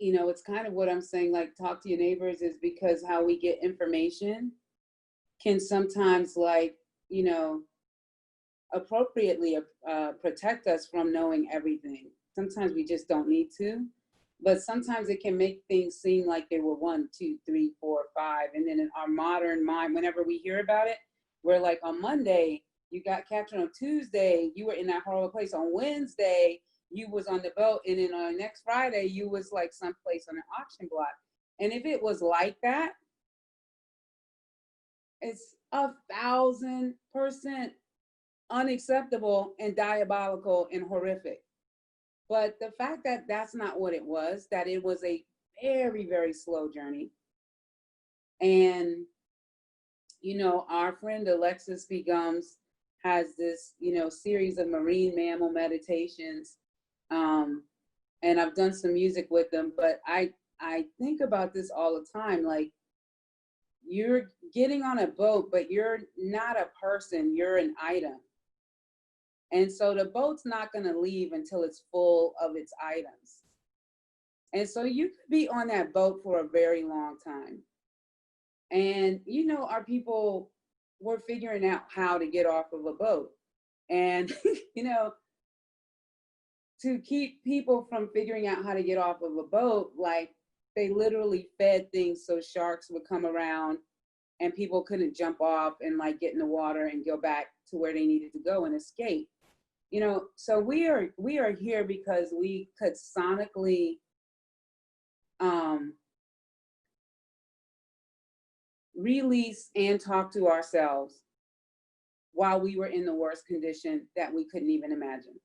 C: it's kind of what I'm saying, like, talk to your neighbors, is because how we get information can sometimes, like, appropriately protect us from knowing everything. Sometimes we just don't need to, but sometimes it can make things seem like they were 1, 2, 3, 4, 5. And then in our modern mind, whenever we hear about it, we're like, on Monday, you got captured. On Tuesday, you were in that horrible place. On Wednesday, you was on the boat. And then on next Friday, you was like someplace on an auction block. And if it was like that, it's 1,000% unacceptable and diabolical and horrific. But the fact that that's not what it was, that it was a very, very slow journey, And, you know, our friend Alexis P. Gums has this, you know, series of marine mammal meditations. And I've done some music with them, but I think about this all the time. Like, you're getting on a boat, but you're not a person, you're an item. And so the boat's not going to leave until it's full of its items. And so you could be on that boat for a very long time. And, you know, our people were figuring out how to get off of a boat. And, you know, to keep people from figuring out how to get off of a boat, like, they literally fed things so sharks would come around and people couldn't jump off and like get in the water and go back to where they needed to go and escape. You know, so we are here because we could sonically release and talk to ourselves while we were in the worst condition that we couldn't even imagine.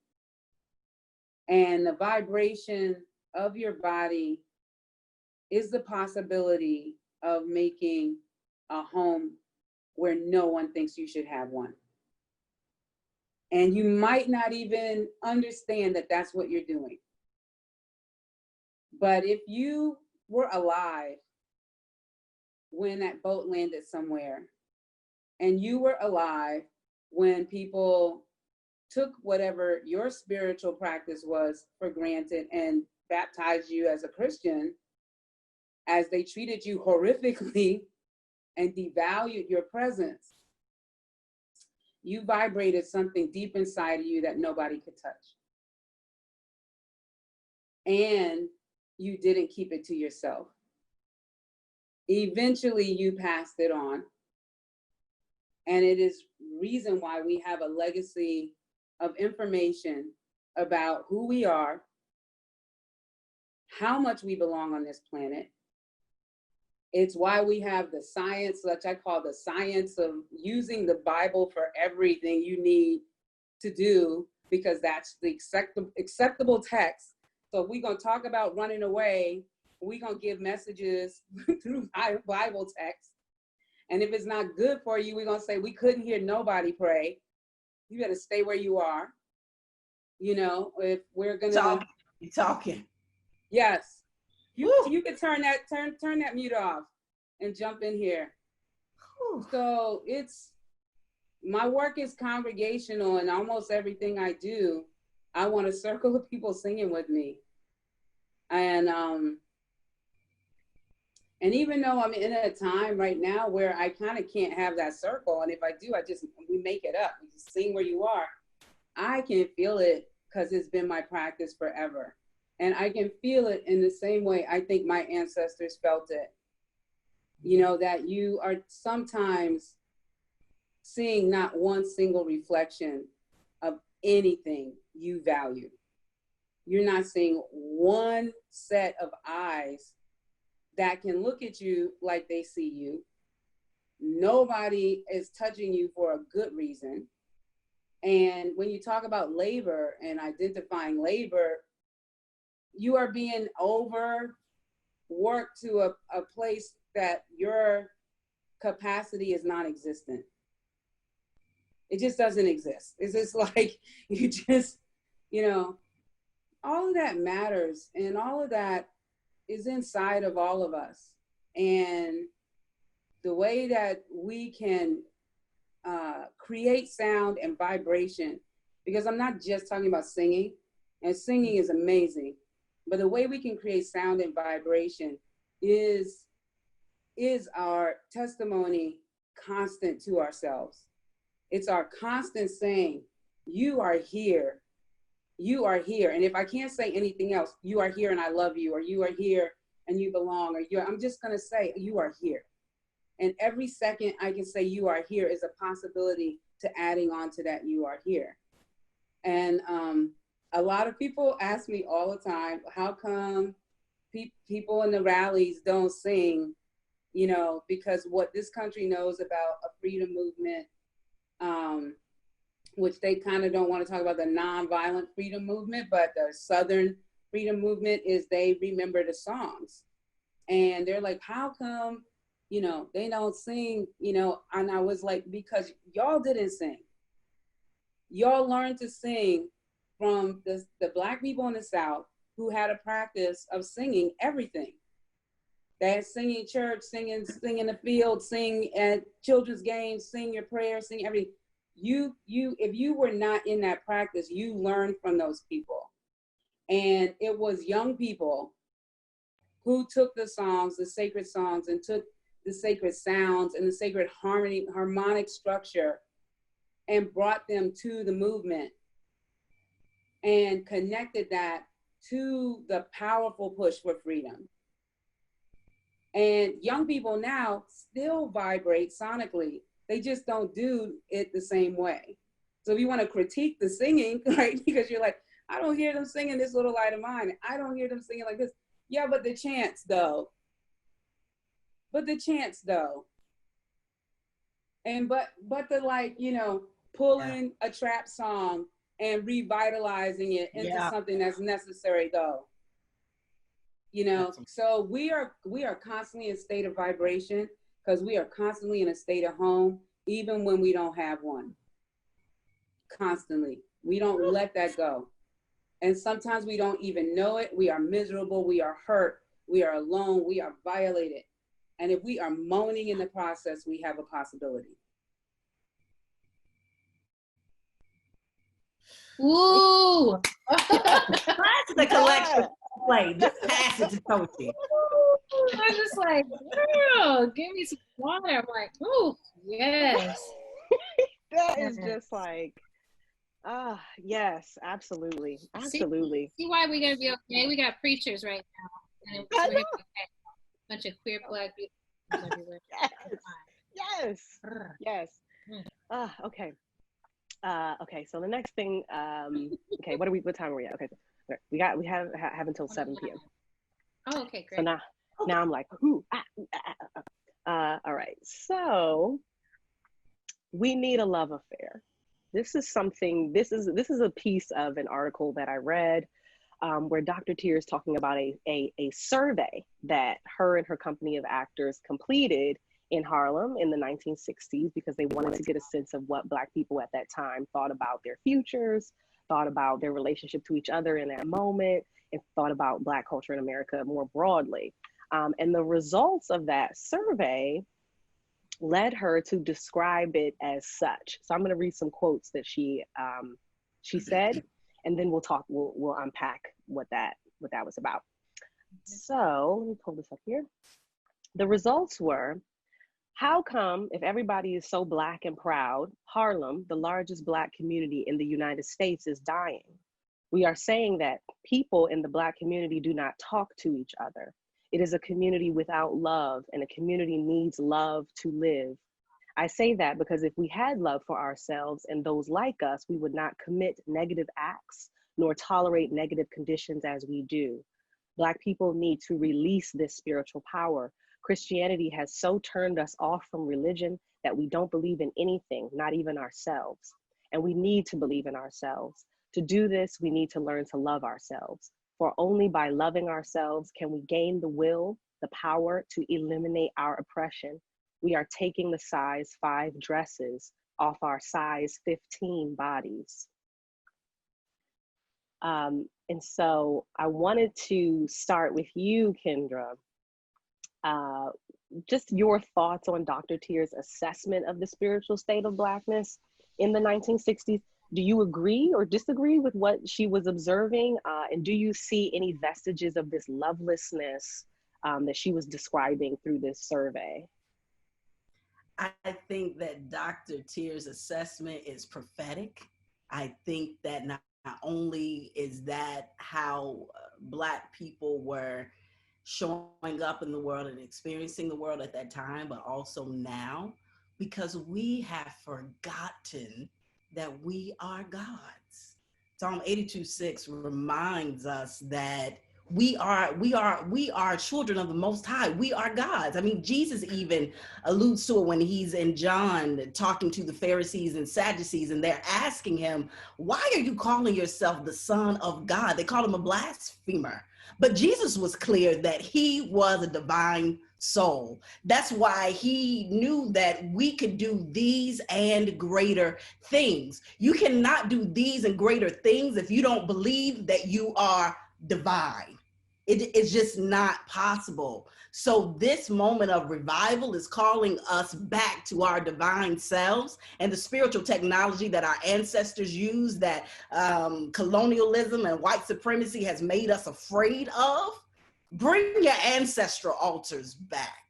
C: And the vibration of your body is the possibility of making a home where no one thinks you should have one. And you might not even understand that that's what you're doing. But if you were alive when that boat landed somewhere, and you were alive when people took whatever your spiritual practice was for granted and baptized you as a Christian, as they treated you horrifically and devalued your presence, you vibrated something deep inside of you that nobody could touch. And you didn't keep it to yourself. Eventually you passed it on. And it is reason why we have a legacy of information about who we are, how much we belong on this planet. It's why we have the science, which I call the science of using the Bible for everything you need to do, because that's the acceptable text. So if we're going to talk about running away, we're going to give messages through Bible text. And if it's not good for you, we're going to say, we couldn't hear nobody pray. You got to stay where you are. You know, if we're going to...
D: You're talking.
C: Yes. You can turn that mute off and jump in here. Whew. So my work is congregational, and almost everything I do, I want a circle of people singing with me. And even though I'm in a time right now where I kind of can't have that circle, and if I do, we make it up. We just sing where you are. I can feel it because it's been my practice forever. And I can feel it in the same way I think my ancestors felt it. You know, that you are sometimes seeing not one single reflection of anything you value. You're not seeing one set of eyes that can look at you like they see you. Nobody is touching you for a good reason. And when you talk about labor and identifying labor, you are being overworked to a place that your capacity is non-existent. It just doesn't exist. It's just like, you just, you know, all of that matters, and all of that is inside of all of us. And the way that we can create sound and vibration, because I'm not just talking about singing, and singing is amazing, but the way we can create sound and vibration is our testimony constant to ourselves. It's our constant saying, you are here. You are here. And if I can't say anything else, you are here and I love you, or you are here and you belong, or I'm just going to say, you are here. And every second I can say you are here is a possibility to adding on to that you are here. And a lot of people ask me all the time, how come people in the rallies don't sing? You know, because what this country knows about a freedom movement, which they kind of don't want to talk about the nonviolent freedom movement, but the Southern freedom movement, is they remember the songs. And they're like, how come, you know, they don't sing, you know. And I was like, because y'all didn't sing. Y'all learned to sing from the Black people in the South who had a practice of singing everything. They had singing church, sing in the field, sing at children's games, sing your prayers, sing everything. If you were not in that practice, you learned from those people. And it was young people who took the songs, the sacred songs, and took the sacred sounds and the sacred harmonic structure and brought them to the movement and connected that to the powerful push for freedom. And young people now still vibrate sonically. They just don't do it the same way. So if you want to critique the singing, right? Because you're like, I don't hear them singing This Little Light of Mine. I don't hear them singing like this. Yeah, but the chants though. And but the, like, you know, pulling a trap song and revitalizing it into something that's necessary though. You know, so we are constantly in a state of vibration because we are constantly in a state of home, even when we don't have one. Constantly. We don't let that go. And sometimes we don't even know it. We are miserable. We are hurt. We are alone. We are violated. And if we are moaning in the process, we have a possibility.
B: Ooh.
D: That's the collection. Play. Just pass it to Toshi.
B: I'm just like, girl, give me some water. I'm like, ooh, yes.
A: That is just like, yes, absolutely. Absolutely.
B: See why we're going to be okay? We got preachers right now. And we're gonna be okay. Bunch of queer Black people everywhere.
A: Yes. Okay. Okay, so the next thing, okay, what time are we at? Okay, we have until 7 p.m.
B: Oh, okay, great.
A: So now I'm like, all right, so we need a love affair. This is a piece of an article that I read where Dr. Teer is talking about a survey that her and her company of actors completed in Harlem in the 1960s because they wanted to get a sense of what Black people at that time thought about their futures, thought about their relationship to each other in that moment, and thought about Black culture in America more broadly. And the results of that survey led her to describe it as such. So I'm going to read some quotes that she said, and then we'll unpack what that was about. So let me pull this up here. The results were, how come, if everybody is so Black and proud, Harlem, the largest Black community in the United States, is dying? We are saying that people in the Black community do not talk to each other. It is a community without love, and a community needs love to live. I say that because if we had love for ourselves and those like us, we would not commit negative acts nor tolerate negative conditions as we do. Black people need to release this spiritual power. Christianity has so turned us off from religion that we don't believe in anything, not even ourselves. And we need to believe in ourselves. To do this, we need to learn to love ourselves. For only by loving ourselves can we gain the will, the power to eliminate our oppression. We are taking the size 5 dresses off our size 15 bodies. And so I wanted to start with you, Kyndra. Just your thoughts on Dr. Teer's assessment of the spiritual state of Blackness in the 1960s. Do you agree or disagree with what she was observing? And do you see any vestiges of this lovelessness that she was describing through this survey?
D: I think that Dr. Teer's assessment is prophetic. I think that not only is that how Black people were showing up in the world and experiencing the world at that time, but also now, because we have forgotten that we are gods. Psalm 82:6 reminds us that we are children of the Most High. We are gods. I mean, Jesus even alludes to it when he's in John talking to the Pharisees and Sadducees, and they're asking him, why are you calling yourself the Son of God? They call him a blasphemer. But Jesus was clear that he was a divine soul. That's why he knew that we could do these and greater things. You cannot do these and greater things if you don't believe that you are divine. It's just not possible. So this moment of revival is calling us back to our divine selves, and the spiritual technology that our ancestors used, that colonialism and white supremacy has made us afraid of. Bring your ancestral altars back.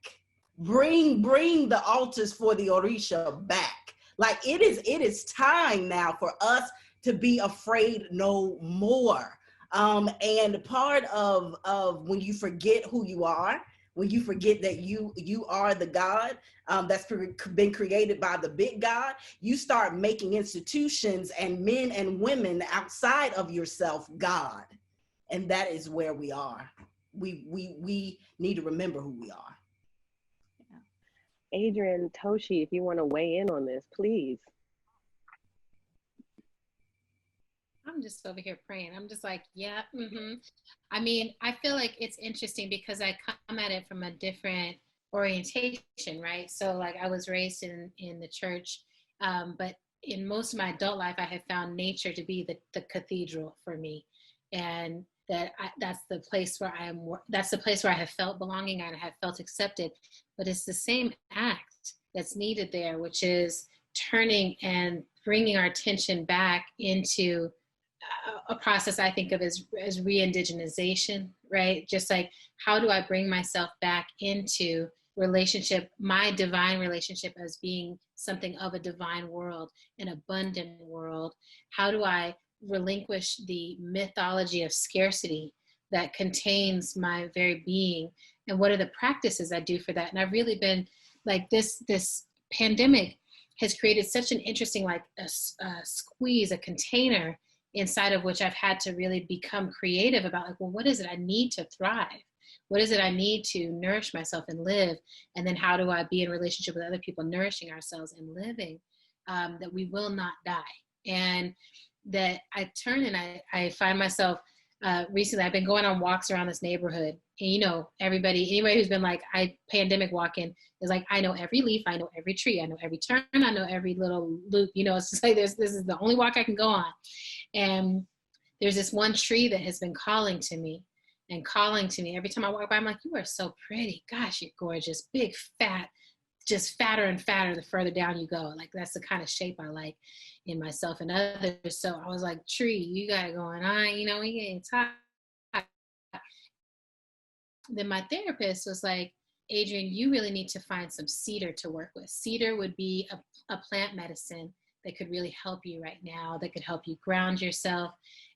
D: Bring the altars for the Orisha back. Like it is time now for us to be afraid no more. And part of when you forget who you are, when you forget that you are the God that's been created by the big God, you start making institutions and men and women outside of yourself God. And that is where we are. We need to remember who we are.
A: Adrian, Toshi, if you want to weigh in on this, please.
B: I'm just over here praying. I'm just like, yeah. I mean, I feel like it's interesting because I come at it from a different orientation, right? So like I was raised in the church, but in most of my adult life, I have found nature to be the cathedral for me. And that's the place where that's the place where I have felt belonging and I have felt accepted. But it's the same act that's needed there, which is turning and bringing our attention back into a process I think of as re-indigenization, right? Just like, how do I bring myself back into relationship, my divine relationship as being something of a divine world, an abundant world? How do I relinquish the mythology of scarcity that contains my very being? And what are the practices I do for that? And I've really been like, this pandemic has created such an interesting, like a squeeze, a container inside of which I've had to really become creative about, like, well, what is it I need to thrive? What is it I need to nourish myself and live? And then how do I be in relationship with other people, nourishing ourselves and living, that we will not die? And that I turn and I find myself, recently I've been going on walks around this neighborhood, and you know, anybody who's been like pandemic walking is like, I know every leaf, I know every tree, I know every turn, I know every little loop, you know. It's just like this is the only walk I can go on. And there's this one tree that has been calling to me every time I walk by. I'm like, you are so pretty, gosh, you're gorgeous, big, fat, just fatter and fatter the further down you go. Like, that's the kind of shape I like in myself and others. So I was like, tree, you got it going on, you know, we getting tired. Then my therapist was like, Adrian, you really need to find some cedar to work with. Cedar would be a plant medicine that could really help you right now, that could help you ground yourself.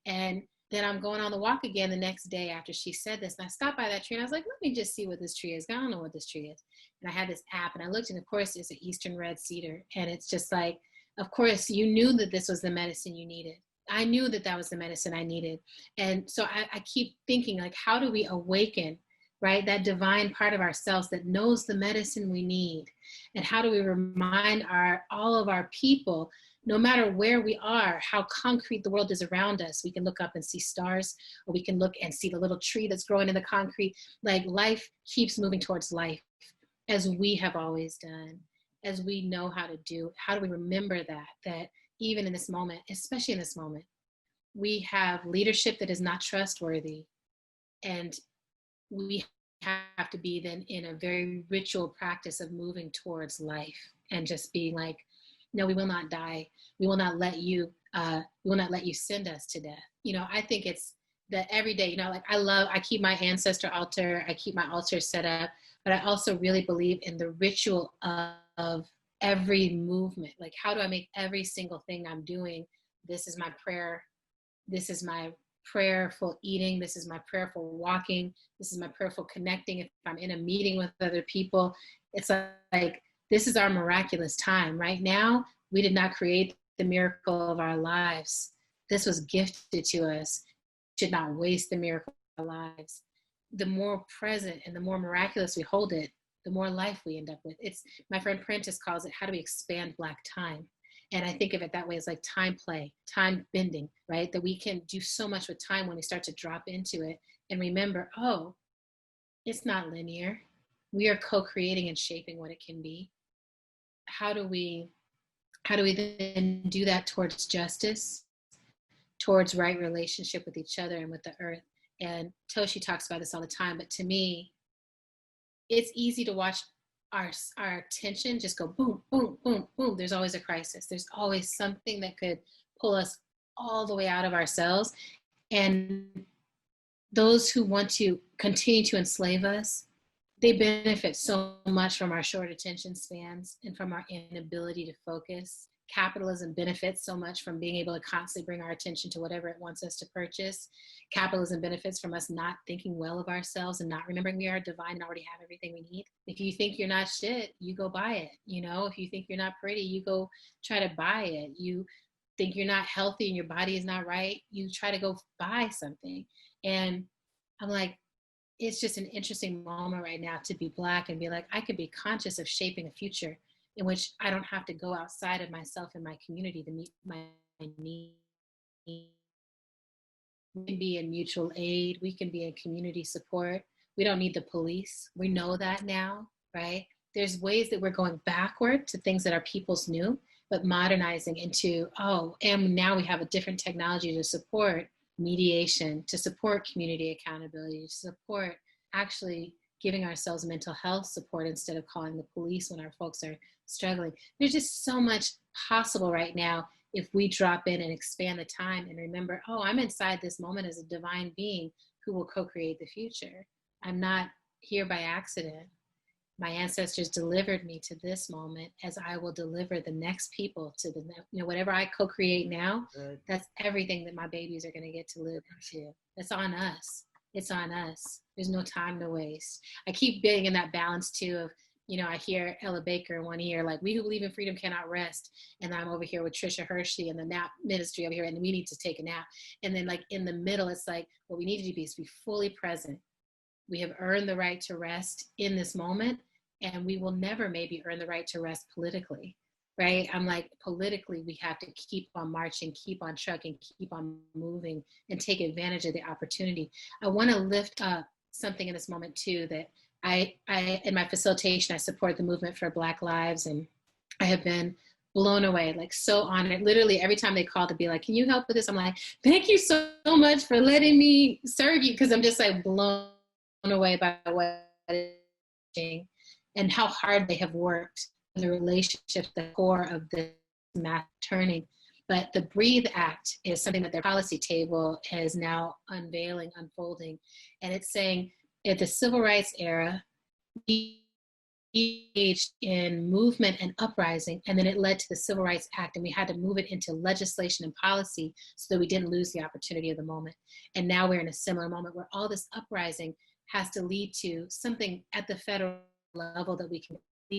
B: And then I'm going on the walk again the next day after she said this, and I stopped by that tree and I was like, let me just see what this tree is. I don't know what this tree is. And I had this app and I looked, and of course it's an Eastern red cedar. And it's just like, of course you knew that this was the medicine you needed. I knew that was the medicine I needed. And so I keep thinking, like, how do we awaken, right, that divine part of ourselves that knows the medicine we need? And how do we remind all of our people, no matter where we are, how concrete the world is around us? We can look up and see stars, or we can look and see the little tree that's growing in the concrete. Like, life keeps moving towards life, as we have always done, as we know how to do. How do we remember that even in this moment, especially in this moment, we have leadership that is not trustworthy, and we have to be then in a very ritual practice of moving towards life and just being like, no, we will not die. We will not let you send us to death. You know, I think it's that every day, you know, like I keep my ancestor altar, I keep my altar set up, but I also really believe in the ritual of every movement. Like, how do I make every single thing I'm doing? This is my prayer. This is my prayerful eating. This is my prayerful walking. This is my prayerful connecting. If I'm in a meeting with other people, it's like, this is our miraculous time. Right now, we did not create the miracle of our lives. This was gifted to us. We should not waste the miracle of our lives. The more present and the more miraculous we hold it, the more life we end up with. It's, my friend Prentice calls it, how do we expand Black time? And I think of it that way, as like time play, time bending, right? That we can do so much with time when we start to drop into it, and remember, oh, it's not linear. We are co-creating and shaping what it can be. How do we then do that towards justice, towards right relationship with each other and with the earth? And Toshi talks about this all the time, but to me, it's easy to watch our attention just go boom, boom, boom, boom. There's always a crisis. There's always something that could pull us all the way out of ourselves. And those who want to continue to enslave us, they benefit so much from our short attention spans and from our inability to focus. Capitalism benefits so much from being able to constantly bring our attention to whatever it wants us to purchase. Capitalism benefits from us not thinking well of ourselves and not remembering we are divine and already have everything we need. If you think you're not shit, you go buy it. You know, if you think you're not pretty, you go try to buy it. You think you're not healthy and your body is not right, you try to go buy something. And I'm like, it's just an interesting moment right now to be Black and be like, I could be conscious of shaping a future in which I don't have to go outside of myself and my community to meet my needs. We can be in mutual aid. We can be in community support. We don't need the police. We know that now, right? There's ways that we're going backward to things that our peoples knew, but modernizing into, oh, and now we have a different technology to support mediation, to support community accountability, to support actually giving ourselves mental health support instead of calling the police when our folks are struggling. There's just so much possible right now if we drop in and expand the time and remember, oh, I'm inside this moment as a divine being who will co-create the future. I'm not here by accident. My ancestors delivered me to this moment as I will deliver the next people to the, you know, whatever I co-create now, that's everything that my babies are going to get to live into. It's on us. It's on us. There's no time to waste. I keep being in that balance too of, you know, I hear Ella Baker in one ear, like, we who believe in freedom cannot rest. And I'm over here with Trisha Hershey and the nap ministry over here, and we need to take a nap. And then like in the middle, it's like, what we need to do is be fully present. We have earned the right to rest in this moment, and we will never maybe earn the right to rest politically, right? I'm like, politically, we have to keep on marching, keep on trucking, keep on moving, and take advantage of the opportunity. I want to lift up something in this moment too, that I in my facilitation, I support the movement for Black Lives, and I have been blown away, like so honored. Literally every time they call to be like, can you help with this? I'm like, thank you so much for letting me serve you, because I'm just like blown away by what it is and how hard they have worked in the relationship, the core of this math turning. But the Breathe Act is something that their policy table is now unveiling, unfolding. And it's saying at the civil rights era, we engaged in movement and uprising, and then it led to the Civil Rights Act, and we had to move it into legislation and policy so that we didn't lose the opportunity of the moment. And now we're in a similar moment where all this uprising has to lead to something at the federal level that we can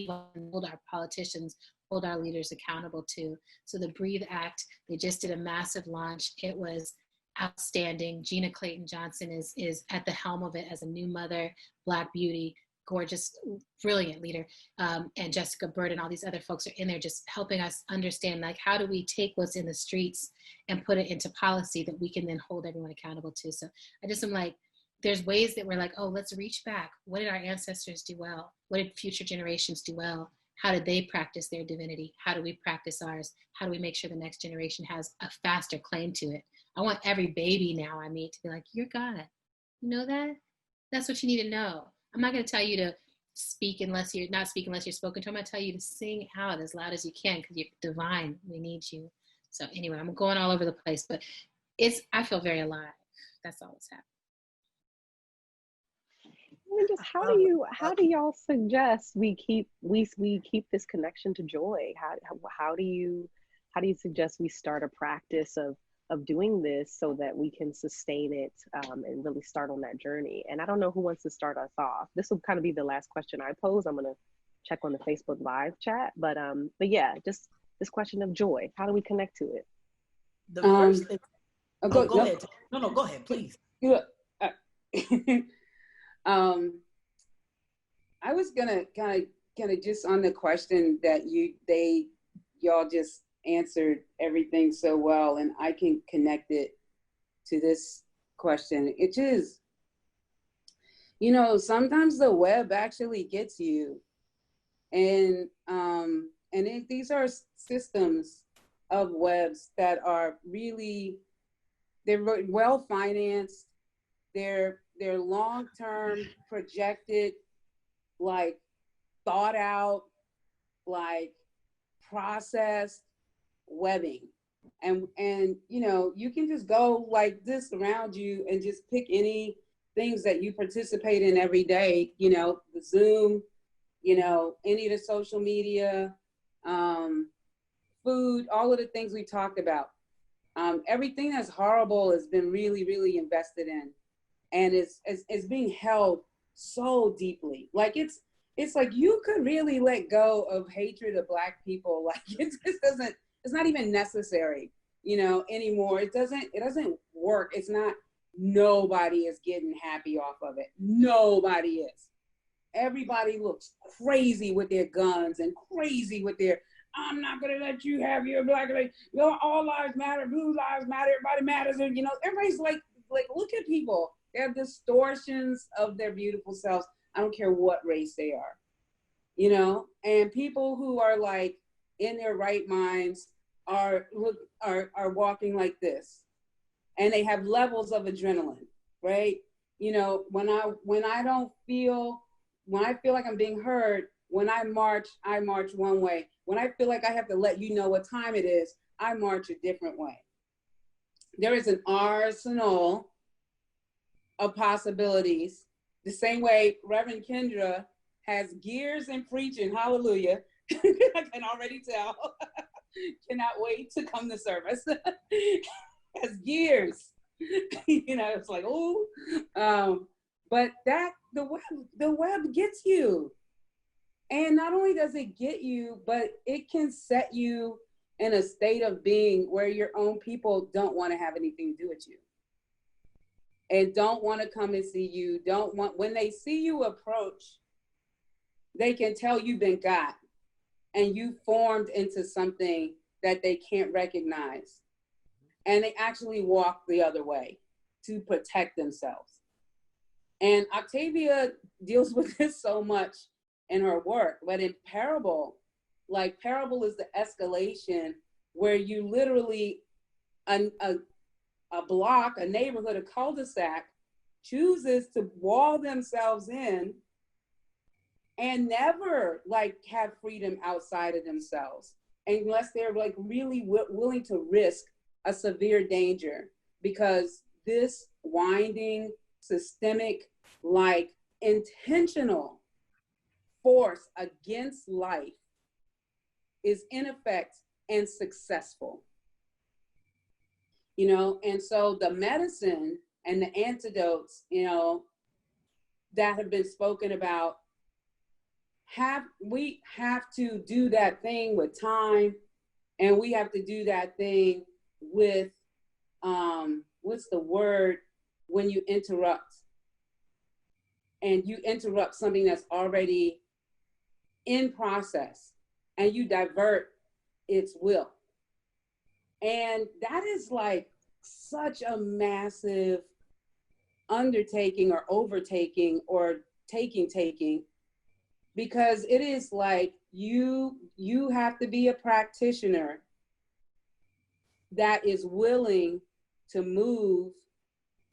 B: hold our politicians, hold our leaders accountable to. So the Breathe Act, they just did a massive launch. It was outstanding. Gina Clayton Johnson is at the helm of it as a new mother, Black beauty, gorgeous, brilliant leader. And Jessica Bird and all these other folks are in there just helping us understand, like, how do we take what's in the streets and put it into policy that we can then hold everyone accountable to. So I just am like, there's ways that we're like, oh, let's reach back. What did our ancestors do well? What did future generations do well? How did they practice their divinity? How do we practice ours? How do we make sure the next generation has a faster claim to it? I want every baby now I meet to be like, you're God. You know that? That's what you need to know. I'm not going to tell you to speak unless you're not speak unless you're spoken to. I'm going to tell you to sing out as loud as you can because you're divine. We need you. So anyway, I'm going all over the place, but I feel very alive. That's all that's happening.
A: And just how do y'all suggest we keep this connection to joy? How do you suggest we start a practice of doing this so that we can sustain it and really start on that journey? And I don't know who wants to start us off. This will kind of be the last question I pose. I'm gonna check on the Facebook Live chat, but yeah, just this question of joy. How do we connect to it?
D: The first thing. Go ahead. No, go ahead, please.
C: I was gonna kind of just on the question that y'all just answered everything so well, and I can connect it to this question. It is You know, sometimes the web actually gets you. And these are systems of webs that are really, they're well financed. They're long-term projected, like thought out, like processed webbing. And you know, you can just go like this around you and just pick any things that you participate in every day, you know, the Zoom, you know, any of the social media, food, all of the things we talked about. Everything that's horrible has been really, really invested in, and it's being held so deeply. Like it's like you could really let go of hatred of Black people. Like it just doesn't, it's not even necessary, you know, anymore. It doesn't work. It's not, nobody is getting happy off of it. Nobody is. Everybody looks crazy with their guns and crazy with their, I'm not gonna let you have your Black life. Your all lives matter, blue lives matter, everybody matters. And you know, everybody's like look at people. They have distortions of their beautiful selves. I don't care what race they are, you know. And people who are like in their right minds are walking like this, and they have levels of adrenaline, right? You know, when I feel like I'm being heard, when I march one way. When I feel like I have to let you know what time it is, I march a different way. There is an arsenal of possibilities. The same way Reverend Kyndra has gears in preaching, hallelujah. I can already tell. Cannot wait to come to service. Has gears. You know, it's like, oh. But that, the web gets you. And not only does it get you, but it can set you in a state of being where your own people don't want to have anything to do with you. And don't want to come and see you, when they see you approach, they can tell you've been got and you formed into something that they can't recognize. And they actually walk the other way to protect themselves. And Octavia deals with this so much in her work, but in Parable, like Parable is the escalation where you literally, a block, a neighborhood, a cul-de-sac chooses to wall themselves in and never like have freedom outside of themselves unless they're like really willing to risk a severe danger, because this winding, systemic, like intentional force against life is in effect and successful. You know, and so the medicine and the antidotes, you know, that have been spoken about, we have to do that thing with time, and we have to do that thing with, what's the word when you interrupt? And you interrupt something that's already in process and you divert its will. And that is like such a massive undertaking or overtaking or taking, because it is like you have to be a practitioner that is willing to move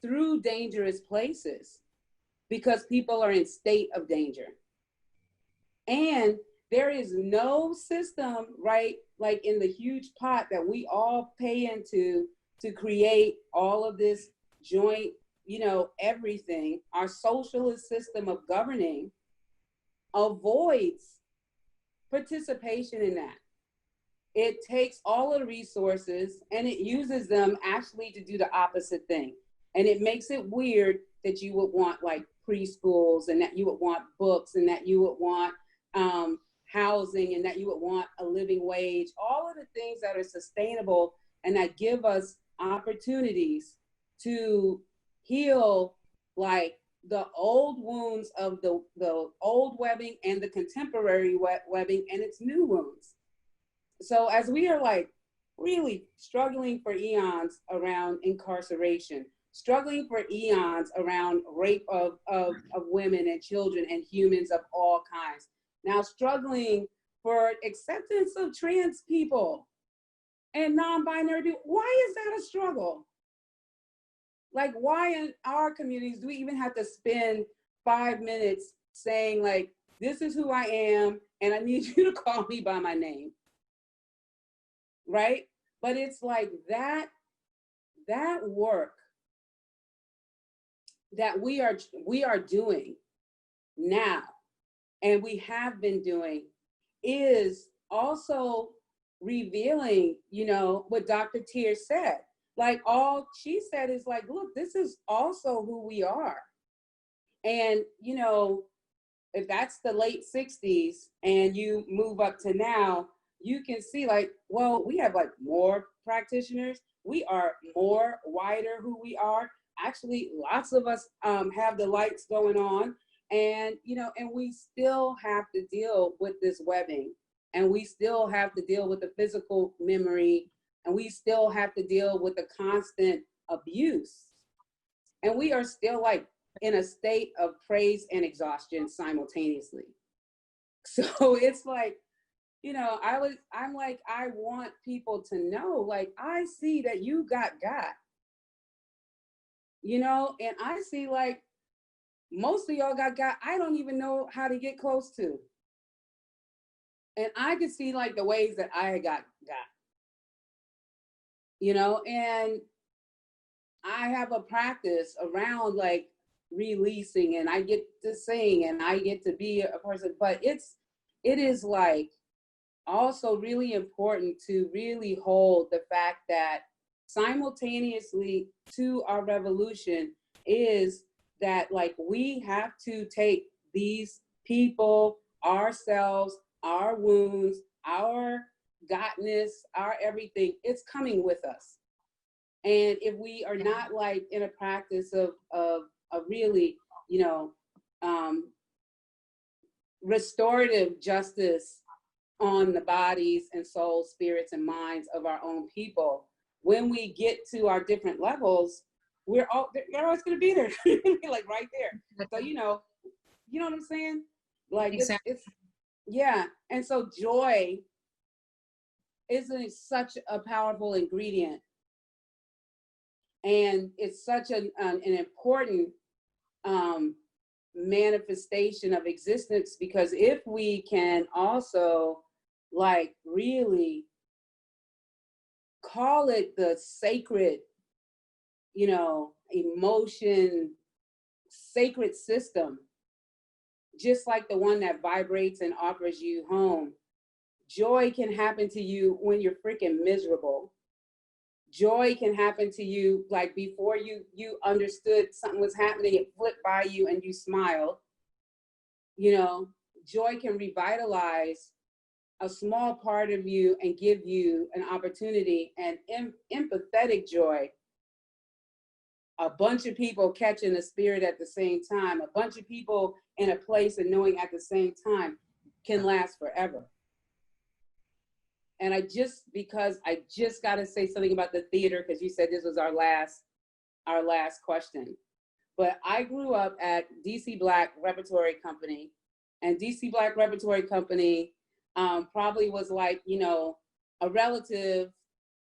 C: through dangerous places because people are in state of danger. And there is no system, right, like in the huge pot that we all pay into to create all of this joint, you know, everything. Our socialist system of governing avoids participation in that. It takes all of the resources and it uses them actually to do the opposite thing. And it makes it weird that you would want like preschools, and that you would want books, and that you would want housing, and that you would want a living wage, all of the things that are sustainable and that give us opportunities to heal like the old wounds of the old webbing and the contemporary webbing and its new wounds. So as we are like really struggling for eons around incarceration, struggling for eons around rape of women and children and humans of all kinds. Now struggling for acceptance of trans people and non-binary people. Why is that a struggle? Like, why in our communities do we even have to spend 5 minutes saying like, this is who I am and I need you to call me by my name, right? But it's like that work that we are doing now and we have been doing is also revealing, you know, what Dr. Teer said. Like, all she said is like, look, this is also who we are. And, you know, if that's the late 60s and you move up to now, you can see like, well, we have like more practitioners. We are more wider who we are. Actually, lots of us have the lights going on, and, you know, and we still have to deal with this webbing, and we still have to deal with the physical memory, and we still have to deal with the constant abuse. And we are still like in a state of praise and exhaustion simultaneously. So it's like, you know, I'm like, I want people to know, like, I see that you got, you know, and I see like most of y'all got, I don't even know how to get close to. And I could see like the ways that I got, you know, and I have a practice around like releasing, and I get to sing and I get to be a person, but it is like also really important to really hold the fact that simultaneously to our revolution is that like we have to take these people, ourselves, our wounds, our godness, our everything, it's coming with us. And if we are not like in a practice of really, you know, restorative justice on the bodies and souls, spirits, and minds of our own people, when we get to our different levels, they're always going to be there, like right there. So, you know what I'm saying? Like, exactly. it's yeah. And so joy isn't such a powerful ingredient. And it's such an important manifestation of existence, because if we can also like really call it the sacred, you know, emotion, sacred system, just like the one that vibrates and offers you home. Joy can happen to you when you're freaking miserable. Joy can happen to you like before you understood something was happening, it flipped by you and you smiled. You know, joy can revitalize a small part of you and give you an opportunity. And empathetic joy, a bunch of people catching the spirit at the same time, a bunch of people in a place and knowing at the same time, can last forever. And I just got to say something about the theater, because you said this was our last question. But I grew up at DC Black Repertory Company, and DC Black Repertory Company probably was like, you know, a relative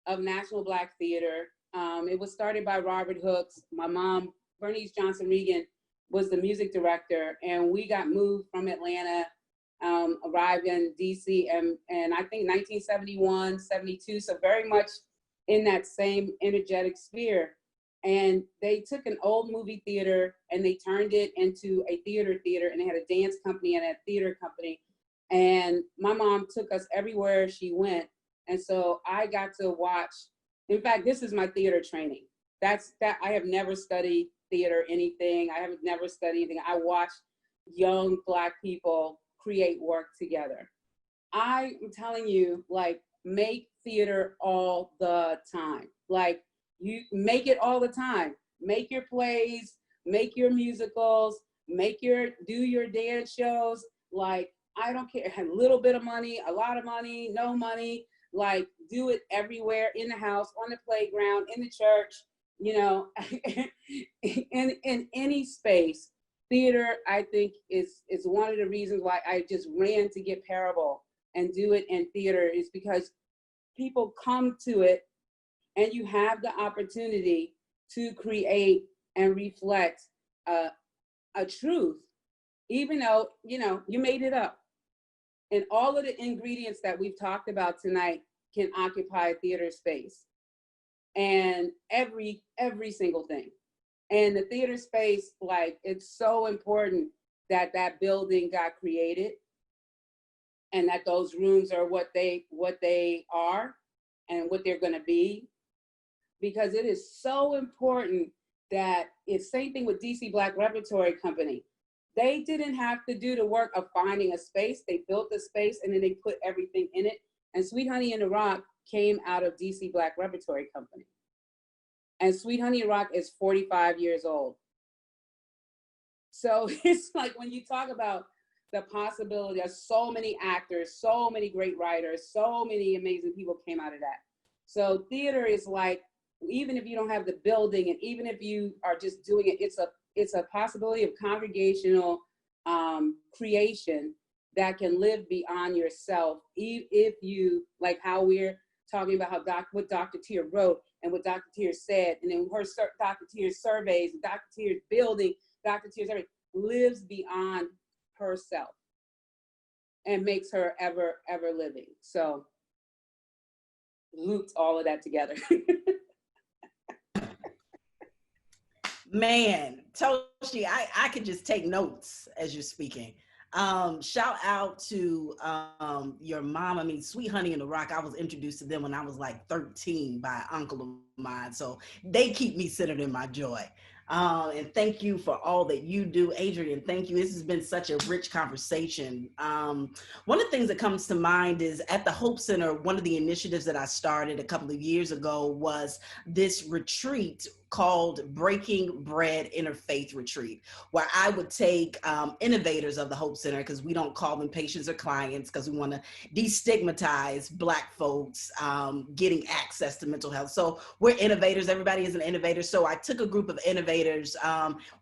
C: of National Black Theater. It was started by Robert Hooks. My mom, Bernice Johnson Reagan, was the music director, and we got moved from Atlanta, arrived in DC, and I think 1971, 72, so very much in that same energetic sphere. And they took an old movie theater and they turned it into a theater, and they had a dance company and a theater company. And my mom took us everywhere she went. And so I got to watch, in fact, this is my theater training. I have never studied theater, anything. I have never studied anything. I watched young Black people create work together. I am telling you, like, make theater all the time. Like, you make it all the time. Make your plays, make your musicals, do your dance shows. Like, I don't care, a little bit of money, a lot of money, no money, like, do it everywhere, in the house, on the playground, in the church. you know, in any space, theater, I think is one of the reasons why I just ran to get Parable and do it in theater, is because people come to it and you have the opportunity to create and reflect a truth, even though, you know, you made it up. And all of the ingredients that we've talked about tonight can occupy a theater space, and every single thing. And the theater space, like, it's so important that that building got created and that those rooms are what they are and what they're going to be, because it is so important that it's same thing with DC Black Repertory Company. They didn't have to do the work of finding a space. They built the space and then they put everything in it. And Sweet Honey in the Rock came out of DC Black Repertory Company. And Sweet Honey in the Rock is 45 years old. So it's like, when you talk about the possibility of so many actors, so many great writers, so many amazing people came out of that. So theater is like, even if you don't have the building, and even if you are just doing it, it's a possibility of congregational creation that can live beyond yourself. If you, like how we're talking about how what Dr. Teer wrote and what Dr. Teer said, and then Dr. Teer's surveys, Dr. Teer's building, Dr. Teer's everything, lives beyond herself and makes her ever living. So looped all of that together.
D: Man, Toshi, I could just take notes as you're speaking. Shout out to your mom. I mean, Sweet Honey in the Rock, I was introduced to them when I was like 13 by an uncle of mine. So they keep me centered in my joy. And thank you for all that you do. Adrian, thank you. This has been such a rich conversation. One of the things that comes to mind is at the Hope Center, one of the initiatives that I started a couple of years ago was this retreat called Breaking Bread Interfaith Retreat, where I would take innovators of the Hope Center, because we don't call them patients or clients, because we want to destigmatize Black folks getting access to mental health. So we're innovators. Everybody is an innovator. So I took a group of innovators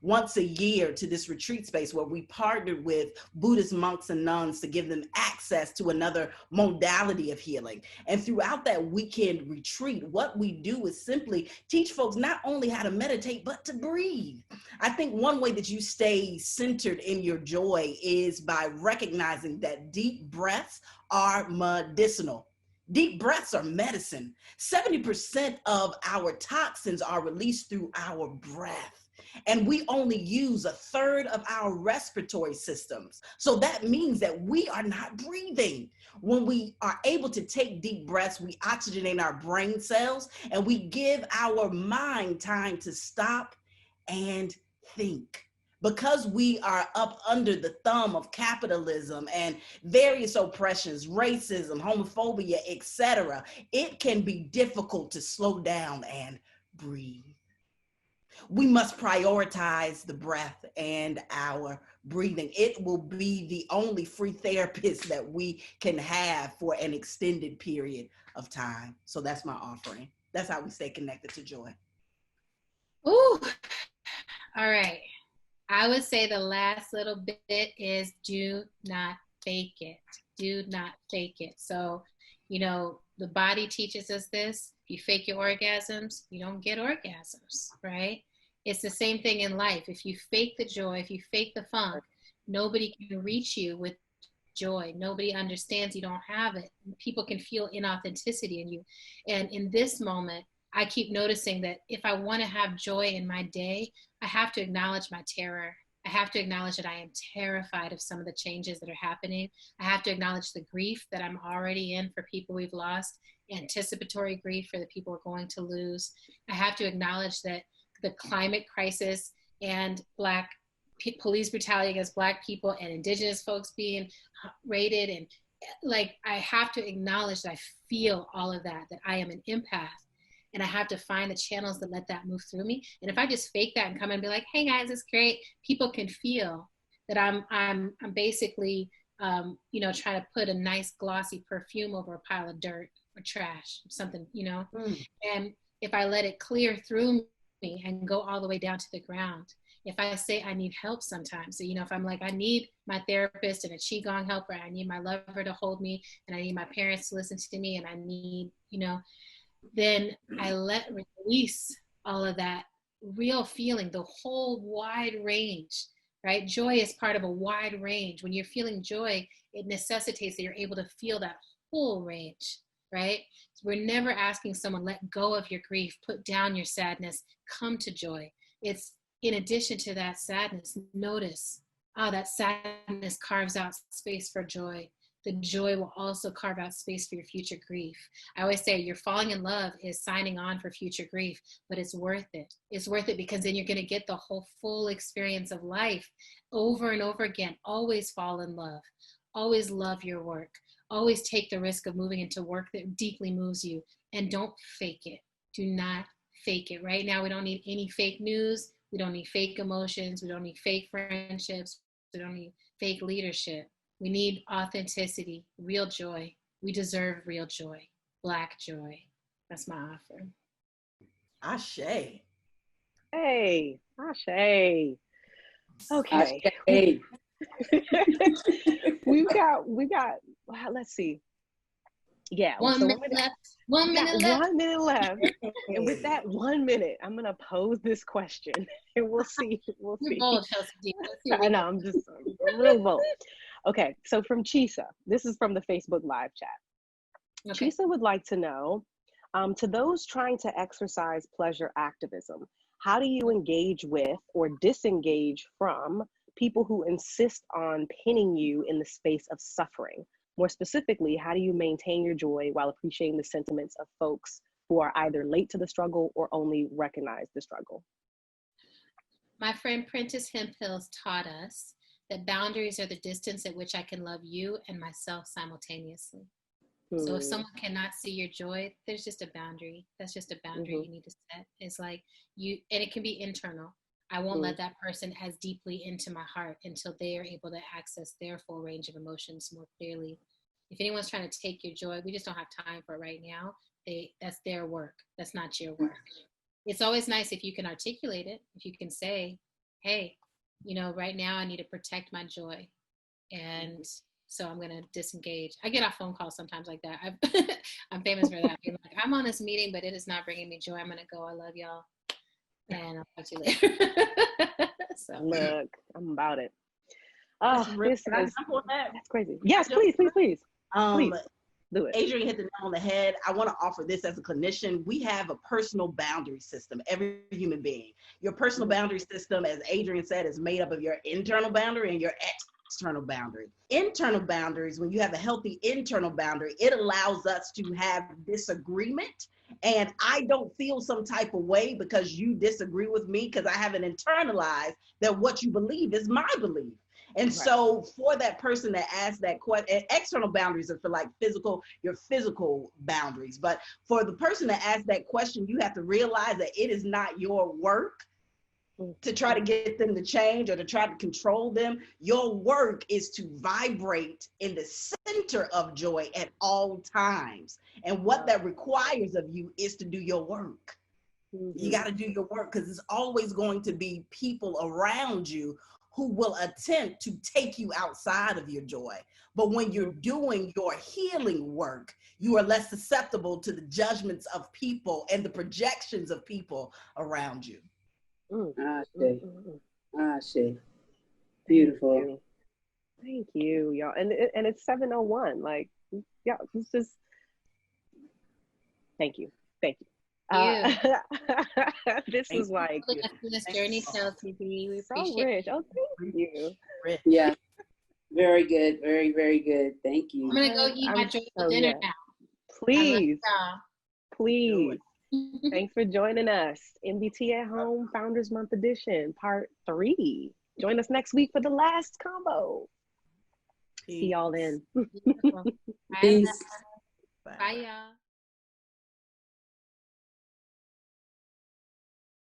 D: once a year to this retreat space where we partnered with Buddhist monks and nuns to give them access to another modality of healing. And throughout that weekend retreat, what we do is simply teach folks not only how to meditate, but to breathe. I think one way that you stay centered in your joy is by recognizing that deep breaths are medicinal. Deep breaths are medicine. 70% of our toxins are released through our breath, and we only use a third of our respiratory systems. So that means that we are not breathing. When we are able to take deep breaths, we oxygenate our brain cells and we give our mind time to stop and think. Because we are up under the thumb of capitalism and various oppressions, racism, homophobia, etc., it can be difficult to slow down and breathe. We must prioritize the breath and our breathing. It will be the only free therapist that we can have for an extended period of time. So that's my offering. That's how we stay connected to joy.
B: Ooh, all right. I would say the last little bit is do not fake it. Do not fake it. So, you know, the body teaches us this. If you fake your orgasms, you don't get orgasms, right? It's the same thing in life. If you fake the joy, if you fake the funk, nobody can reach you with joy. Nobody understands you don't have it. People can feel inauthenticity in you. And in this moment, I keep noticing that if I want to have joy in my day, I have to acknowledge my terror. I have to acknowledge that I am terrified of some of the changes that are happening. I have to acknowledge the grief that I'm already in for people we've lost, anticipatory grief for the people we're going to lose. I have to acknowledge that the climate crisis and Black police brutality against Black people and Indigenous folks being raided, and like, I have to acknowledge that I feel all of that I am an empath. And I have to find the channels that let that move through me. And if I just fake that and come and be like, hey guys, it's great, people can feel that I'm basically, you know, trying to put a nice glossy perfume over a pile of dirt or trash, something, you know. And if I let it clear through me and go all the way down to the ground. If I say I need help sometimes, so, you know, if I'm like, I need my therapist and a Qigong helper, I need my lover to hold me, and I need my parents to listen to me, and I need, you know, then I release all of that real feeling, the whole wide range, right? Joy is part of a wide range. When you're feeling joy, it necessitates that you're able to feel that whole range, right? So we're never asking someone, let go of your grief, put down your sadness, come to joy. It's in addition to that sadness, notice, that sadness carves out space for joy. The joy will also carve out space for your future grief. I always say you're falling in love is signing on for future grief, but it's worth it. It's worth it because then you're going to get the whole full experience of life over and over again. Always fall in love. Always love your work. Always take the risk of moving into work that deeply moves you, and don't fake it. Do not fake it. Right now, we don't need any fake news. We don't need fake emotions. We don't need fake friendships. We don't need fake leadership. We need authenticity, real joy. We deserve real joy, Black joy. That's my offer.
D: Ashe.
A: Hey, Ashe. Okay.
C: Hey.
A: we got, well, let's see. Yeah.
B: One minute left. 1 minute left.
A: 1 minute left. And with that 1 minute, I'm going to pose this question and we'll see. We'll see.
B: You're bold, ChelseaDee.
A: I know, I'm just real bold. Okay, so from Chisa, this is from the Facebook live chat. Okay. Chisa would like to know, to those trying to exercise pleasure activism, how do you engage with or disengage from people who insist on pinning you in the space of suffering? More specifically, how do you maintain your joy while appreciating the sentiments of folks who are either late to the struggle or only recognize the struggle?
B: My friend Prentice Hemphills taught us that boundaries are the distance at which I can love you and myself simultaneously. So if someone cannot see your joy, there's just a boundary. That's just a boundary you need to set. It's like you, and it can be internal. I won't let that person as deeply into my heart until they are able to access their full range of emotions more clearly. If anyone's trying to take your joy, we just don't have time for it right now. That's their work. That's not your work. It's always nice if you can articulate it, if you can say, hey, you know, right now I need to protect my joy. And so I'm going to disengage. I get off phone calls sometimes like that. I'm famous for that. Being like, I'm on this meeting, but it is not bringing me joy. I'm going to go. I love y'all. And I'll talk to you later. So.
A: Look, I'm about it. Oh, that's crazy. Yes, please. Please do it.
D: Adrian hit the nail on the head. I want to offer this as a clinician. We have a personal boundary system, every human being. Your personal boundary system, as Adrian said, is made up of your internal boundary and your external boundary. Internal boundaries, when you have a healthy internal boundary, it allows us to have disagreement. And I don't feel some type of way because you disagree with me, because I haven't internalized that what you believe is my belief. And so for that person that asked that question, external boundaries are for like your physical boundaries. But for the person that asked that question, you have to realize that it is not your work to try to get them to change or to try to control them. Your work is to vibrate in the center of joy at all times. And what that requires of you is to do your work. You got to do your work, because there's always going to be people around you who will attempt to take you outside of your joy. But when you're doing your healing work, you are less susceptible to the judgments of people and the projections of people around you.
C: Ashe. Beautiful.
A: Thank you, y'all. And it's 7:01. Like, yeah, it's just, thank you. This is like
B: this journey, ChelseaDee. We appreciate
A: so rich. Oh, thank you.
C: Yeah, very good, very, very good. Thank you.
B: I'm gonna go eat my joyful dinner now.
A: Please. Thanks for joining us. NBT at Home Founders Month Edition, Part 3. Join us next week for the last combo. Peace. See y'all then.
C: Peace.
B: Bye, y'all.